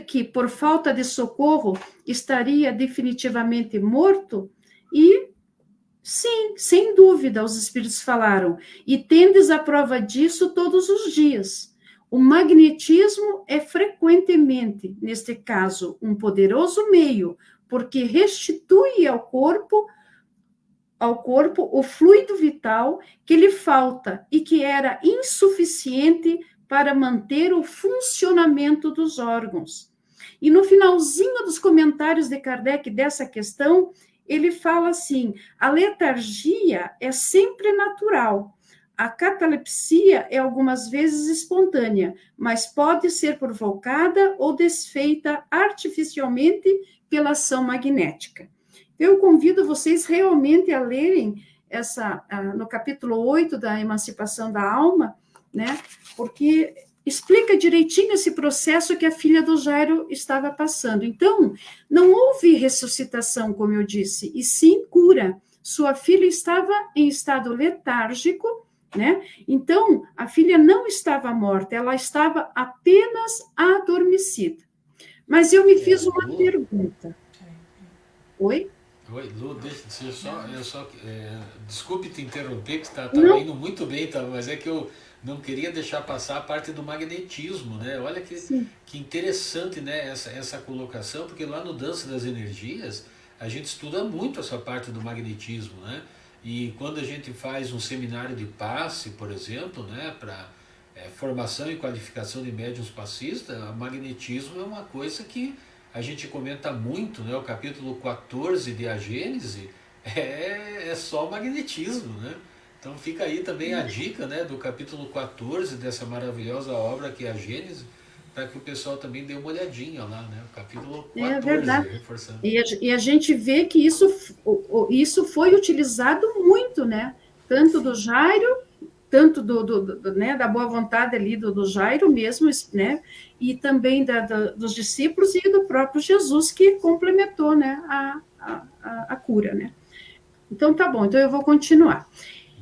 que, por falta de socorro, estaria definitivamente morto? E, sim, sem dúvida, os espíritos falaram, e tendes a prova disso todos os dias. O magnetismo é frequentemente, neste caso, um poderoso meio, porque restitui ao corpo o fluido vital que lhe falta e que era insuficiente para manter o funcionamento dos órgãos. E no finalzinho dos comentários de Kardec dessa questão, ele fala assim: a letargia é sempre natural, a catalepsia é algumas vezes espontânea, mas pode ser provocada ou desfeita artificialmente pela ação magnética. Eu convido vocês realmente a lerem no capítulo 8 da Emancipação da Alma, né? Porque explica direitinho esse processo que a filha do Jairo estava passando. Então, não houve ressuscitação, como eu disse, e sim cura. Sua filha estava em estado letárgico, né? Então, a filha não estava morta, ela estava apenas adormecida. Mas eu me fiz uma pergunta. Oi? Oi, Lu, desculpe te interromper, que estava indo muito bem, mas é que eu não queria deixar passar a parte do magnetismo, né? Olha que interessante, né, essa colocação, porque lá no Dança das Energias a gente estuda muito essa parte do magnetismo, né? E quando a gente faz um seminário de passe, por exemplo, né, para formação e qualificação de médiuns passistas, o magnetismo é uma coisa que a gente comenta muito, né? O capítulo 14 de A Gênese é só magnetismo, né? Então fica aí também a dica, né, do capítulo 14 dessa maravilhosa obra que é A Gênese, para que o pessoal também dê uma olhadinha lá, né? O capítulo 14, é verdade. Reforçando. E a gente vê que isso foi utilizado muito, né? Tanto do Jairo, tanto né, da boa vontade ali do Jairo mesmo, né? E também dos discípulos e do próprio Jesus, que complementou, né, a cura, né? Então, tá bom, então eu vou continuar.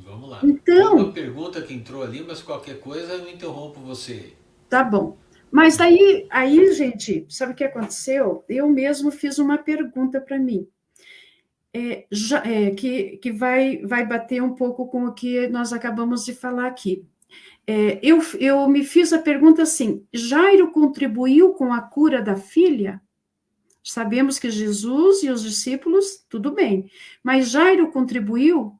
Vamos lá. Então, tem uma pergunta que entrou ali, mas qualquer coisa eu interrompo você. Tá bom. Mas aí, gente, sabe o que aconteceu? Eu mesmo fiz uma pergunta para mim, que vai bater um pouco com o que nós acabamos de falar aqui. Eu me fiz a pergunta assim: Jairo contribuiu com a cura da filha? Sabemos que Jesus e os discípulos, tudo bem, mas Jairo contribuiu?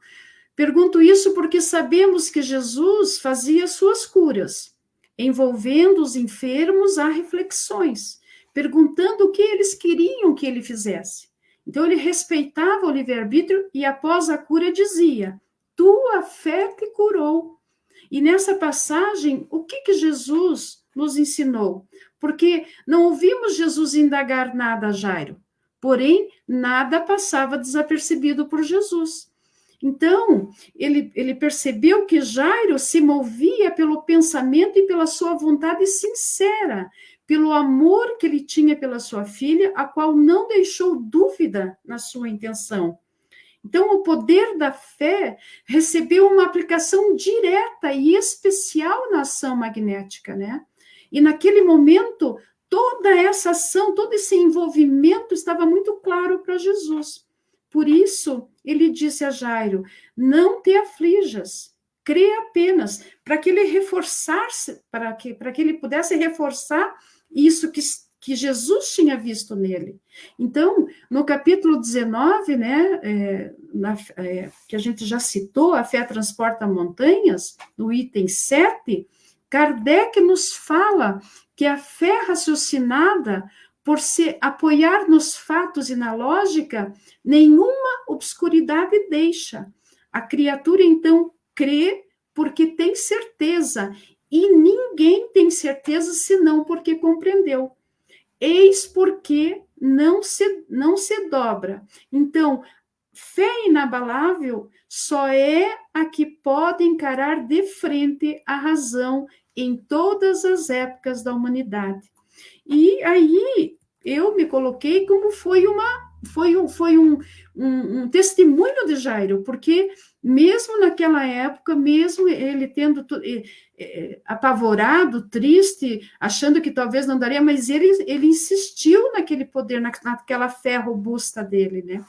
Pergunto isso porque sabemos que Jesus fazia suas curas, envolvendo os enfermos a reflexões, perguntando o que eles queriam que ele fizesse. Então, ele respeitava o livre-arbítrio e, após a cura, dizia: tua fé te curou. E nessa passagem, o que Jesus nos ensinou? Porque não ouvimos Jesus indagar nada a Jairo, porém, nada passava desapercebido por Jesus. Então, ele percebeu que Jairo se movia pelo pensamento e pela sua vontade sincera, pelo amor que ele tinha pela sua filha, a qual não deixou dúvida na sua intenção. Então, o poder da fé recebeu uma aplicação direta e especial na ação magnética, né? E naquele momento, toda essa ação, todo esse envolvimento estava muito claro para Jesus. Por isso, ele disse a Jairo: não te aflijas, crê apenas, para que ele reforçasse, para que ele pudesse reforçar isso que Jesus tinha visto nele. Então, no capítulo 19, né, que a gente já citou, A Fé Transporta Montanhas, no item 7, Kardec nos fala que a fé raciocinada, por se apoiar nos fatos e na lógica, nenhuma obscuridade deixa. A criatura, então, crê porque tem certeza, e ninguém tem certeza senão porque compreendeu. Eis porque não se dobra. Então, fé inabalável só é a que pode encarar de frente a razão em todas as épocas da humanidade. E aí eu me coloquei como foi um testemunho de Jairo, porque mesmo naquela época, mesmo ele tendo apavorado, triste, achando que talvez não daria, mas ele insistiu naquele poder, naquela fé robusta dele, né?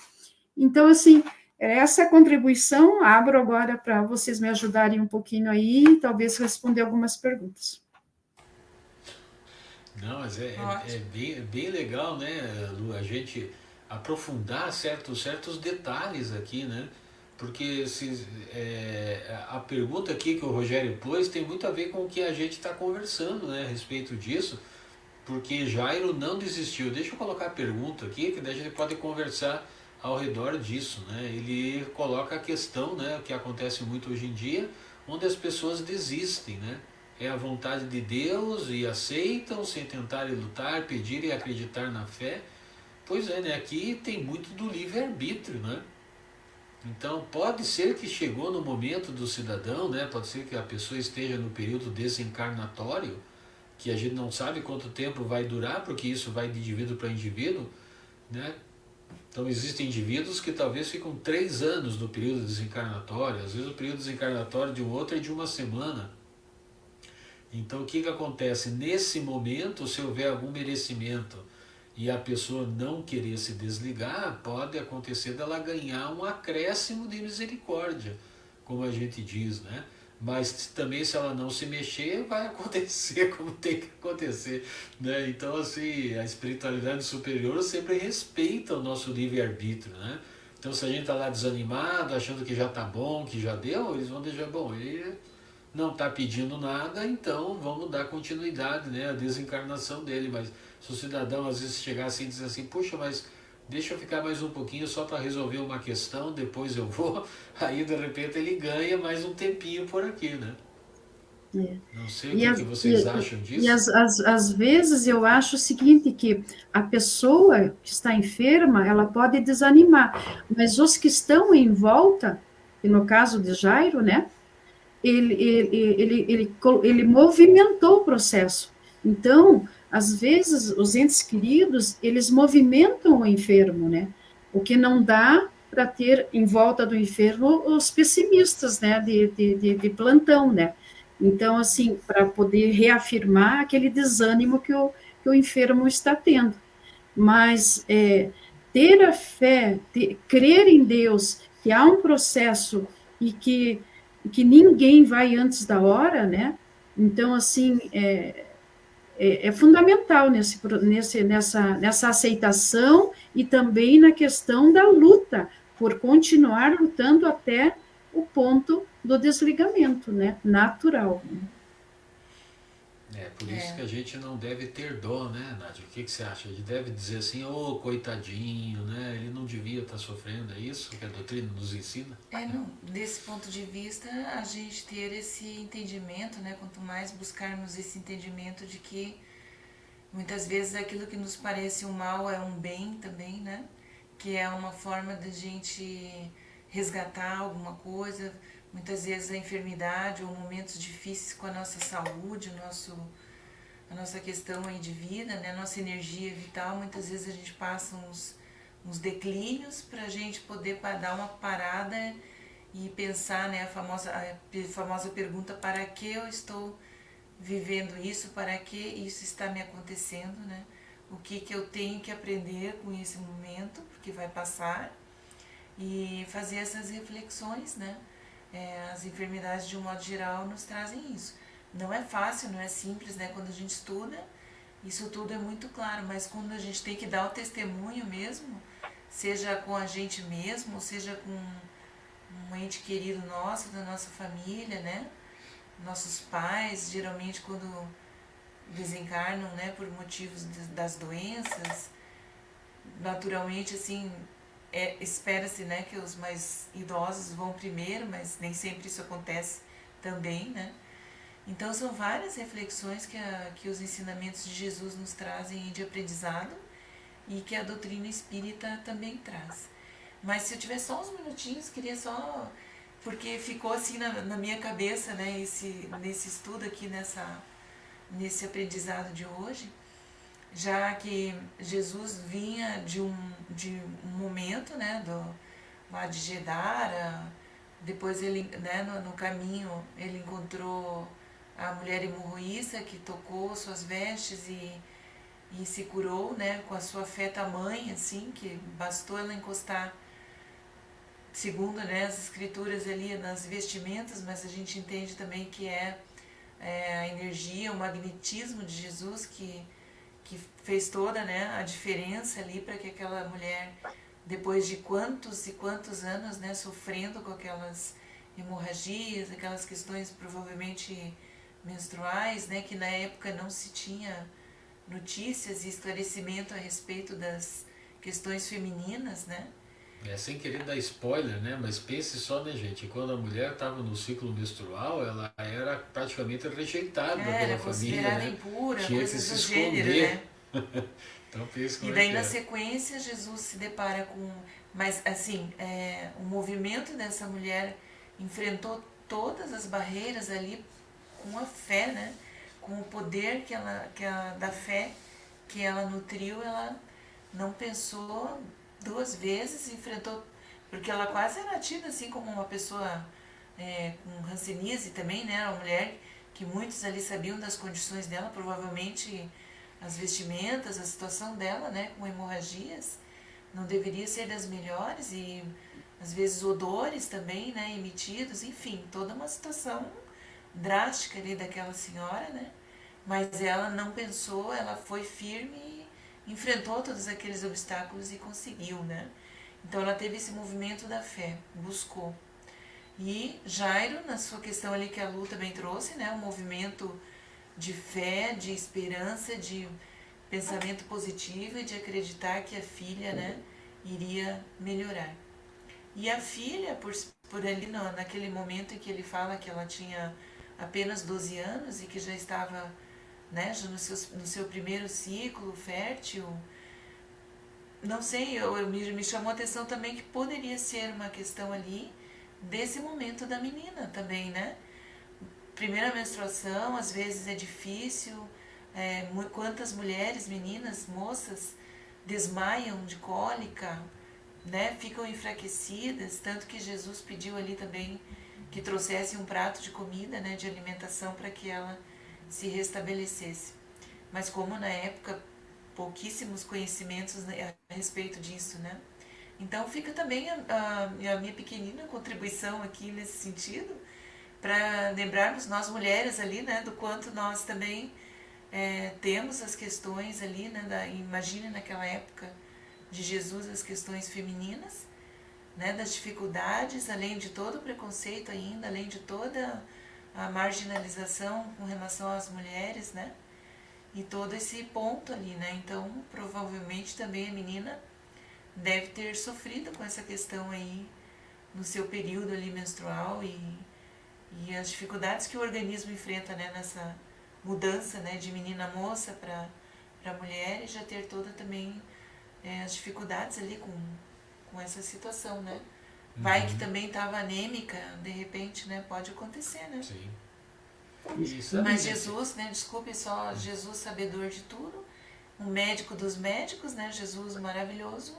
Então, assim, essa contribuição, abro agora para vocês me ajudarem um pouquinho aí, talvez responder algumas perguntas. Não, mas é bem legal, né, Lu, a gente aprofundar certos detalhes aqui, né? Porque a pergunta aqui que o Rogério pôs tem muito a ver com o que a gente está conversando, né, a respeito disso, porque Jairo não desistiu. Deixa eu colocar a pergunta aqui, que daí a gente pode conversar ao redor disso, né? Ele coloca a questão, né, o que acontece muito hoje em dia, onde as pessoas desistem, né? É a vontade de Deus e aceitam sem tentarem lutar, pedir e acreditar na fé. Pois é, né? Aqui tem muito do livre-arbítrio, né? Então pode ser que chegou no momento do cidadão, né? Pode ser que a pessoa esteja no período desencarnatório, que a gente não sabe quanto tempo vai durar, porque isso vai de indivíduo para indivíduo, né? Então existem indivíduos que talvez ficam 3 anos no período desencarnatório, às vezes o período desencarnatório de um outro é de 1 semana. Então o que acontece? Nesse momento, se houver algum merecimento e a pessoa não querer se desligar, pode acontecer dela ganhar um acréscimo de misericórdia, como a gente diz, né? Mas também se ela não se mexer, vai acontecer como tem que acontecer, né? Então, assim, a espiritualidade superior sempre respeita o nosso livre-arbítrio, né? Então, se a gente está lá desanimado, achando que já está bom, que já deu, eles vão deixar, bom, ele não está pedindo nada, então vamos dar continuidade, né, à desencarnação dele. Mas se o cidadão às vezes chegar assim e dizer assim, puxa, mas deixa eu ficar mais um pouquinho só para resolver uma questão, depois eu vou, aí de repente ele ganha mais um tempinho por aqui, né? Não sei o que vocês acham disso. E às vezes eu acho o seguinte, que a pessoa que está enferma, ela pode desanimar, mas os que estão em volta, e no caso de Jairo, né, ele movimentou o processo. Então, às vezes, os entes queridos, eles movimentam o enfermo, né? O que não dá para ter em volta do enfermo os pessimistas, né? De plantão, né? Então, assim, para poder reafirmar aquele desânimo que o enfermo está tendo. Mas ter a fé, crer em Deus, que há um processo e que ninguém vai antes da hora, né? Então, assim, é fundamental nessa aceitação e também na questão da luta, por continuar lutando até o ponto do desligamento, né? Natural. É por isso que a gente não deve ter dó, né, Nádia? O que você acha? A gente deve dizer assim, ô, coitadinho, né? Ele não devia estar sofrendo, é isso que a doutrina nos ensina? Não, desse ponto de vista, a gente ter esse entendimento, né? Quanto mais buscarmos esse entendimento de que muitas vezes aquilo que nos parece um mal é um bem também, né? Que é uma forma de a gente resgatar alguma coisa. Muitas vezes a enfermidade ou momentos difíceis com a nossa saúde, a nossa questão aí de vida, né? A nossa energia vital, muitas vezes a gente passa uns declínios para a gente poder dar uma parada e pensar, né? A famosa pergunta, para que eu estou vivendo isso, para que isso está me acontecendo, né? O que eu tenho que aprender com esse momento, porque vai passar, e fazer essas reflexões, né? As enfermidades, de um modo geral, nos trazem isso. Não é fácil, não é simples, né? Quando a gente estuda, Isso tudo é muito claro, mas quando a gente tem que dar o testemunho mesmo, seja com a gente mesmo, seja com um ente querido nosso, da nossa família, né? Nossos pais, geralmente quando desencarnam, né, por motivos das doenças, naturalmente, assim, espera-se, né, que os mais idosos vão primeiro, mas nem sempre isso acontece também, né? Então são várias reflexões que os ensinamentos de Jesus nos trazem de aprendizado e que a doutrina espírita também traz. Mas se eu tiver só uns minutinhos, queria só, porque ficou assim na minha cabeça, né, nesse estudo aqui, nesse aprendizado de hoje, já que Jesus vinha de um momento, né, lá de Gedara, depois ele, né, no caminho, ele encontrou a mulher hemorroísta que tocou suas vestes e se curou, né, com a sua fé tamanha, assim, que bastou ela encostar, segundo, né, as escrituras ali nas vestimentas, mas a gente entende também que é a energia, o magnetismo de Jesus que fez toda, né, a diferença ali para que aquela mulher, depois de quantos e quantos anos, né, sofrendo com aquelas hemorragias, aquelas questões provavelmente menstruais, né, que na época não se tinha notícias e esclarecimento a respeito das questões femininas, né? Sem querer dar spoiler, né? Mas pense só, né, gente? Quando a mulher estava no ciclo menstrual, ela era praticamente rejeitada Era pela família, considerada né? impura, Tinha que coisas se do gênero, né? esconder. Então pense E como é daí que na é. sequência Jesus se depara com, mas assim, o movimento dessa mulher enfrentou todas as barreiras ali com a fé, né? Com o poder da fé que ela nutriu, ela não pensou duas vezes, enfrentou, porque ela quase era tida assim como uma pessoa com hanseníase também, né? Uma mulher que muitos ali sabiam das condições dela, provavelmente as vestimentas, a situação dela, né? Com hemorragias, não deveria ser das melhores e às vezes odores também, né? Emitidos, enfim, toda uma situação drástica ali daquela senhora, né? Mas ela não pensou, ela foi firme e enfrentou todos aqueles obstáculos e conseguiu, né? Então ela teve esse movimento da fé, buscou. E Jairo, na sua questão ali que a Lu também trouxe, né? Um movimento de fé, de esperança, de pensamento positivo e de acreditar que a filha, né, iria melhorar. E a filha, por ali naquele momento em que ele fala que ela tinha apenas 12 anos e que já estava, né, já no seu primeiro ciclo fértil, não sei, me chamou a atenção também que poderia ser uma questão ali desse momento da menina também, né? Primeira menstruação, às vezes é difícil, quantas mulheres, meninas, moças desmaiam de cólica, né? Ficam enfraquecidas, tanto que Jesus pediu ali também que trouxesse um prato de comida, né, de alimentação para que ela se restabelecesse. Mas como na época pouquíssimos conhecimentos, né, a respeito disso, né? Então fica também a minha pequenina contribuição aqui nesse sentido, para lembrarmos nós mulheres ali, né, do quanto nós também temos as questões ali, né, imagine naquela época de Jesus as questões femininas, né, das dificuldades, além de todo o preconceito ainda, além de toda a marginalização com relação às mulheres, né, e todo esse ponto ali, né, então provavelmente também a menina deve ter sofrido com essa questão aí no seu período ali menstrual e as dificuldades que o organismo enfrenta, né, nessa mudança, né, de menina moça para mulher e já ter toda também as dificuldades ali com essa situação, né? Vai que também estava anêmica, de repente, né? Pode acontecer, né? Sim. E sabe, Mas gente? Jesus, né? Desculpe só, Jesus sabedor de tudo, o médico dos médicos, né? Jesus maravilhoso,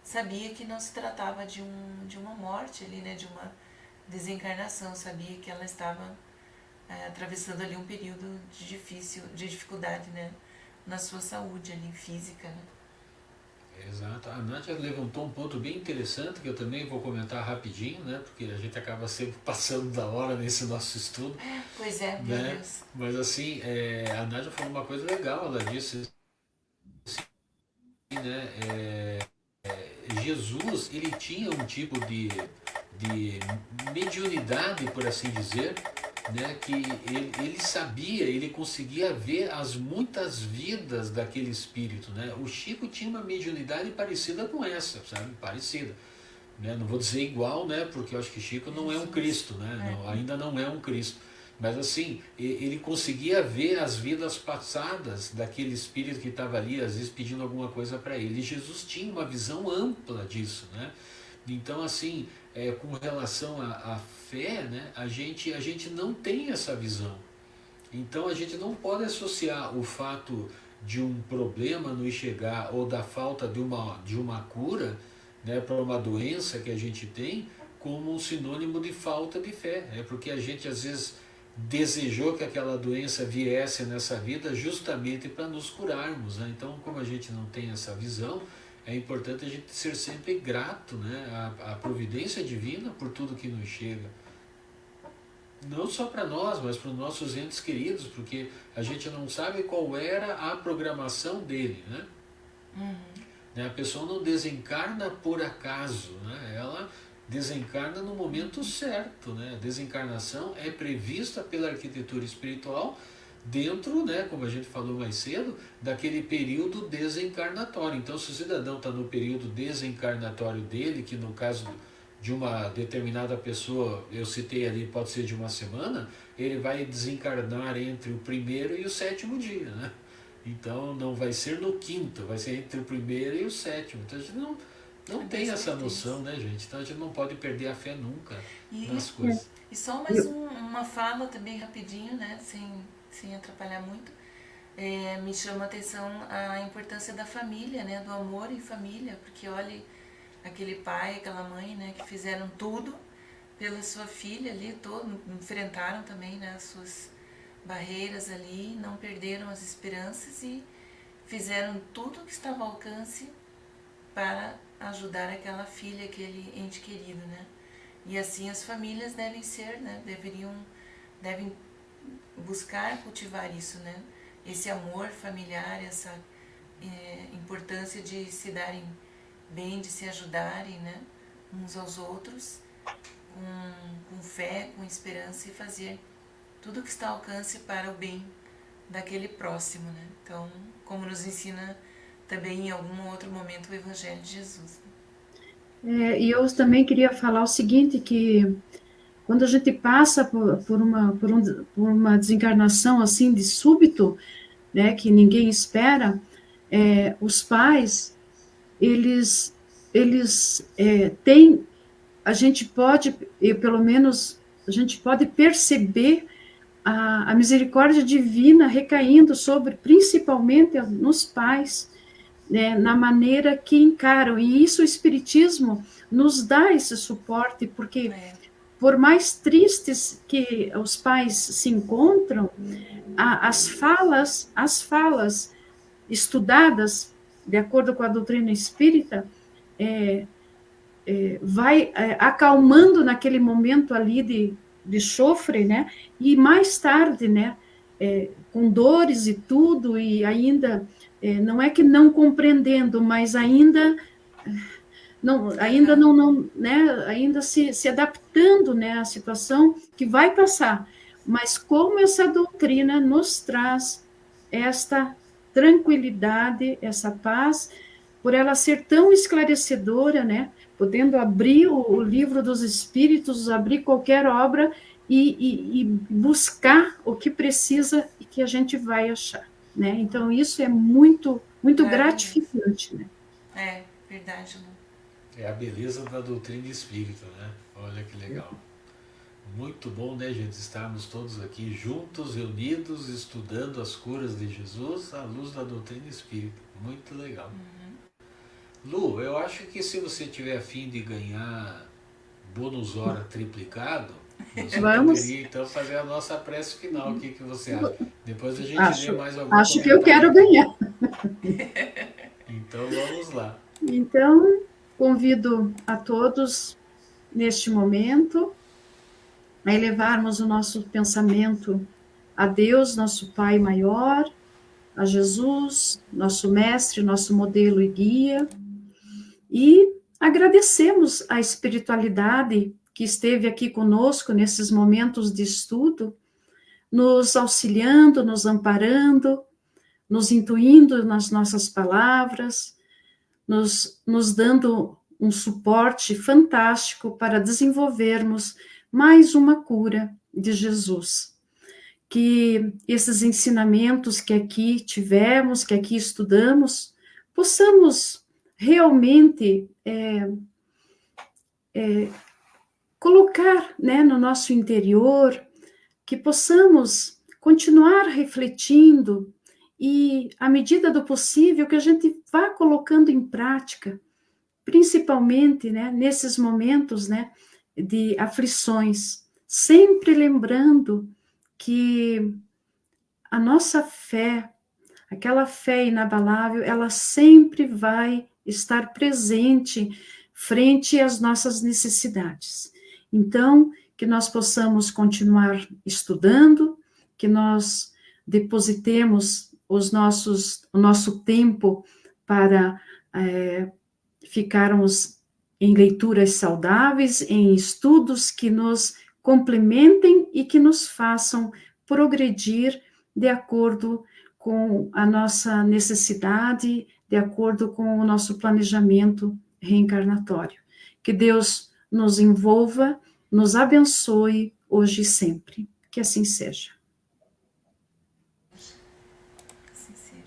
sabia que não se tratava de uma morte ali, né? De uma desencarnação, sabia que ela estava atravessando ali um período de dificuldade, né? Na sua saúde ali, física, né? Exato. A Nádia levantou um ponto bem interessante que eu também vou comentar rapidinho, né? Porque a gente acaba sempre passando da hora nesse nosso estudo, Pois é, meu né? Deus. Mas assim, a Nádia falou uma coisa legal, ela disse assim, né? Jesus, ele tinha um tipo de mediunidade, por assim dizer, né, que ele sabia, ele conseguia ver as muitas vidas daquele espírito, né? O Chico tinha uma mediunidade parecida com essa, sabe? Parecida, né? Não vou dizer igual, né? Porque eu acho que Chico não é um Cristo, né? Não, ainda não é um Cristo. Mas assim, ele conseguia ver as vidas passadas daquele espírito que estava ali, às vezes pedindo alguma coisa para ele. E Jesus tinha uma visão ampla disso, né? Então, assim, com relação à fé, né, a gente não tem essa visão. Então, a gente não pode associar o fato de um problema não chegar ou da falta de uma cura, né, para uma doença que a gente tem como um sinônimo de falta de fé. É porque a gente, às vezes, desejou que aquela doença viesse nessa vida justamente para nos curarmos, né? Então, como a gente não tem essa visão, é importante a gente ser sempre grato, né, à providência divina por tudo que nos chega. Não só para nós, mas para os nossos entes queridos, porque a gente não sabe qual era a programação dele, né? A pessoa não desencarna por acaso, né? Ela desencarna no momento certo, né? A desencarnação é prevista pela arquitetura espiritual dentro, né, como a gente falou mais cedo, daquele período desencarnatório. Então, se o cidadão está no período desencarnatório dele, que no caso de uma determinada pessoa, eu citei ali, pode ser de uma semana, ele vai desencarnar entre o primeiro e o sétimo dia, né? Então, não vai ser no quinto, vai ser entre o primeiro e o sétimo. Então, a gente não tem essa noção, né, gente? Então, a gente não pode perder a fé nunca nas coisas. E só mais uma fala também rapidinho, né, sem atrapalhar muito. Me chama a atenção a importância da família, né, do amor em família, porque olha, aquele pai, aquela mãe, né, que fizeram tudo pela sua filha ali, enfrentaram também, né, as suas barreiras ali, não perderam as esperanças e fizeram tudo que estava ao alcance para ajudar aquela filha, aquele ente querido, né? E assim as famílias devem ser, né? Devem buscar cultivar isso, né? Esse amor familiar, essa importância de se darem bem, de se ajudarem, né? Uns aos outros, com fé, com esperança e fazer tudo que está ao alcance para o bem daquele próximo, né? Então, como nos ensina também em algum outro momento o Evangelho de Jesus. E eu também queria falar o seguinte, que quando a gente passa por uma desencarnação assim de súbito, né, que ninguém espera, os pais, eles têm, a gente pode, pelo menos, a gente pode perceber a misericórdia divina recaindo sobre, principalmente, nos pais, né, na maneira que encaram. E isso o Espiritismo nos dá esse suporte, porque por mais tristes que os pais se encontram, as falas estudadas de acordo com a doutrina espírita vai acalmando naquele momento ali de chofre, né? E mais tarde, né? Com dores e tudo, e ainda não é que não compreendendo, mas ainda não, né? Ainda se adaptando, né? À situação que vai passar. Mas como essa doutrina nos traz esta tranquilidade, essa paz, por ela ser tão esclarecedora, né? Podendo abrir o livro dos Espíritos, abrir qualquer obra e buscar o que precisa e que a gente vai achar, né? Então, isso é muito, muito gratificante, né? Verdade, Lu. É a beleza da doutrina espírita, né? Olha que legal. Muito bom, né, gente, estarmos todos aqui juntos, reunidos, estudando as curas de Jesus à luz da doutrina espírita. Muito legal. Lu, eu acho que se você tiver a fim de ganhar bônus hora triplicado, você poderia então fazer a nossa prece final. O que você acha? Depois a gente vê mais algum Acho que eu quero ganhar. Então vamos lá. Então, convido a todos, neste momento, a elevarmos o nosso pensamento a Deus, nosso Pai maior, a Jesus, nosso mestre, nosso modelo e guia, e agradecemos a espiritualidade que esteve aqui conosco nesses momentos de estudo, nos auxiliando, nos amparando, nos intuindo nas nossas palavras, nos dando um suporte fantástico para desenvolvermos mais uma cura de Jesus. Que esses ensinamentos que aqui tivemos, que aqui estudamos, possamos realmente colocar, né, no nosso interior, que possamos continuar refletindo e, à medida do possível, que a gente vá colocando em prática, principalmente, né, nesses momentos, né, de aflições, sempre lembrando que a nossa fé, aquela fé inabalável, ela sempre vai estar presente frente às nossas necessidades. Então, que nós possamos continuar estudando, que nós depositemos o nosso tempo para ficarmos em leituras saudáveis, em estudos que nos complementem e que nos façam progredir de acordo com a nossa necessidade, de acordo com o nosso planejamento reencarnatório. Que Deus nos envolva, nos abençoe hoje e sempre. Que assim seja. Assim seja.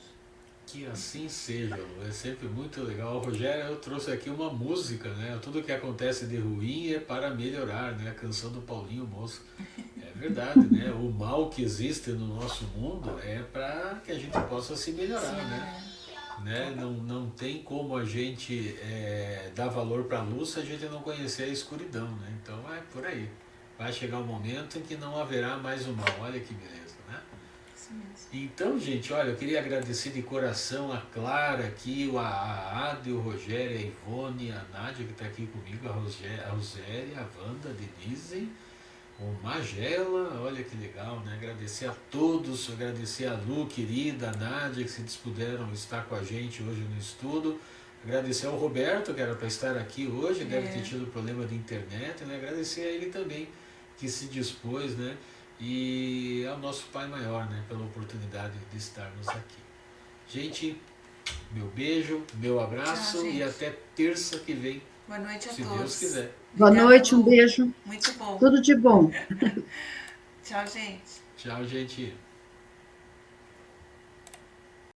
Que assim seja, Lu. É sempre muito legal. Rogério, eu trouxe aqui uma música, né? Tudo que acontece de ruim é para melhorar, né? A canção do Paulinho Moço. É verdade, né? O mal que existe no nosso mundo é para que a gente possa se melhorar, né? Não tem como a gente dar valor para a luz se a gente não conhecer a escuridão, né? Então é por aí. Vai chegar um momento em que não haverá mais o mal. Olha que beleza, né? Então, gente, olha, eu queria agradecer de coração a Clara aqui, a Ada, o Rogério, a Ivone, a Nádia que está aqui comigo, a Rosélia, a Wanda, a Denise, o Magela, olha que legal, né? Agradecer a todos, agradecer a Lu, querida, a Nádia, que se puderam estar com a gente hoje no estudo. Agradecer ao Roberto, que era para estar aqui hoje, deve ter tido problema de internet, né? Agradecer a ele também, que se dispôs, né? E ao nosso Pai Maior, né? Pela oportunidade de estarmos aqui. Gente, meu beijo, meu abraço. Tchau, e até terça que vem. Boa noite a se todos. Se Deus quiser. Boa noite, um beijo. Muito bom. Tudo de bom. Tchau, gente. Tchau, gente.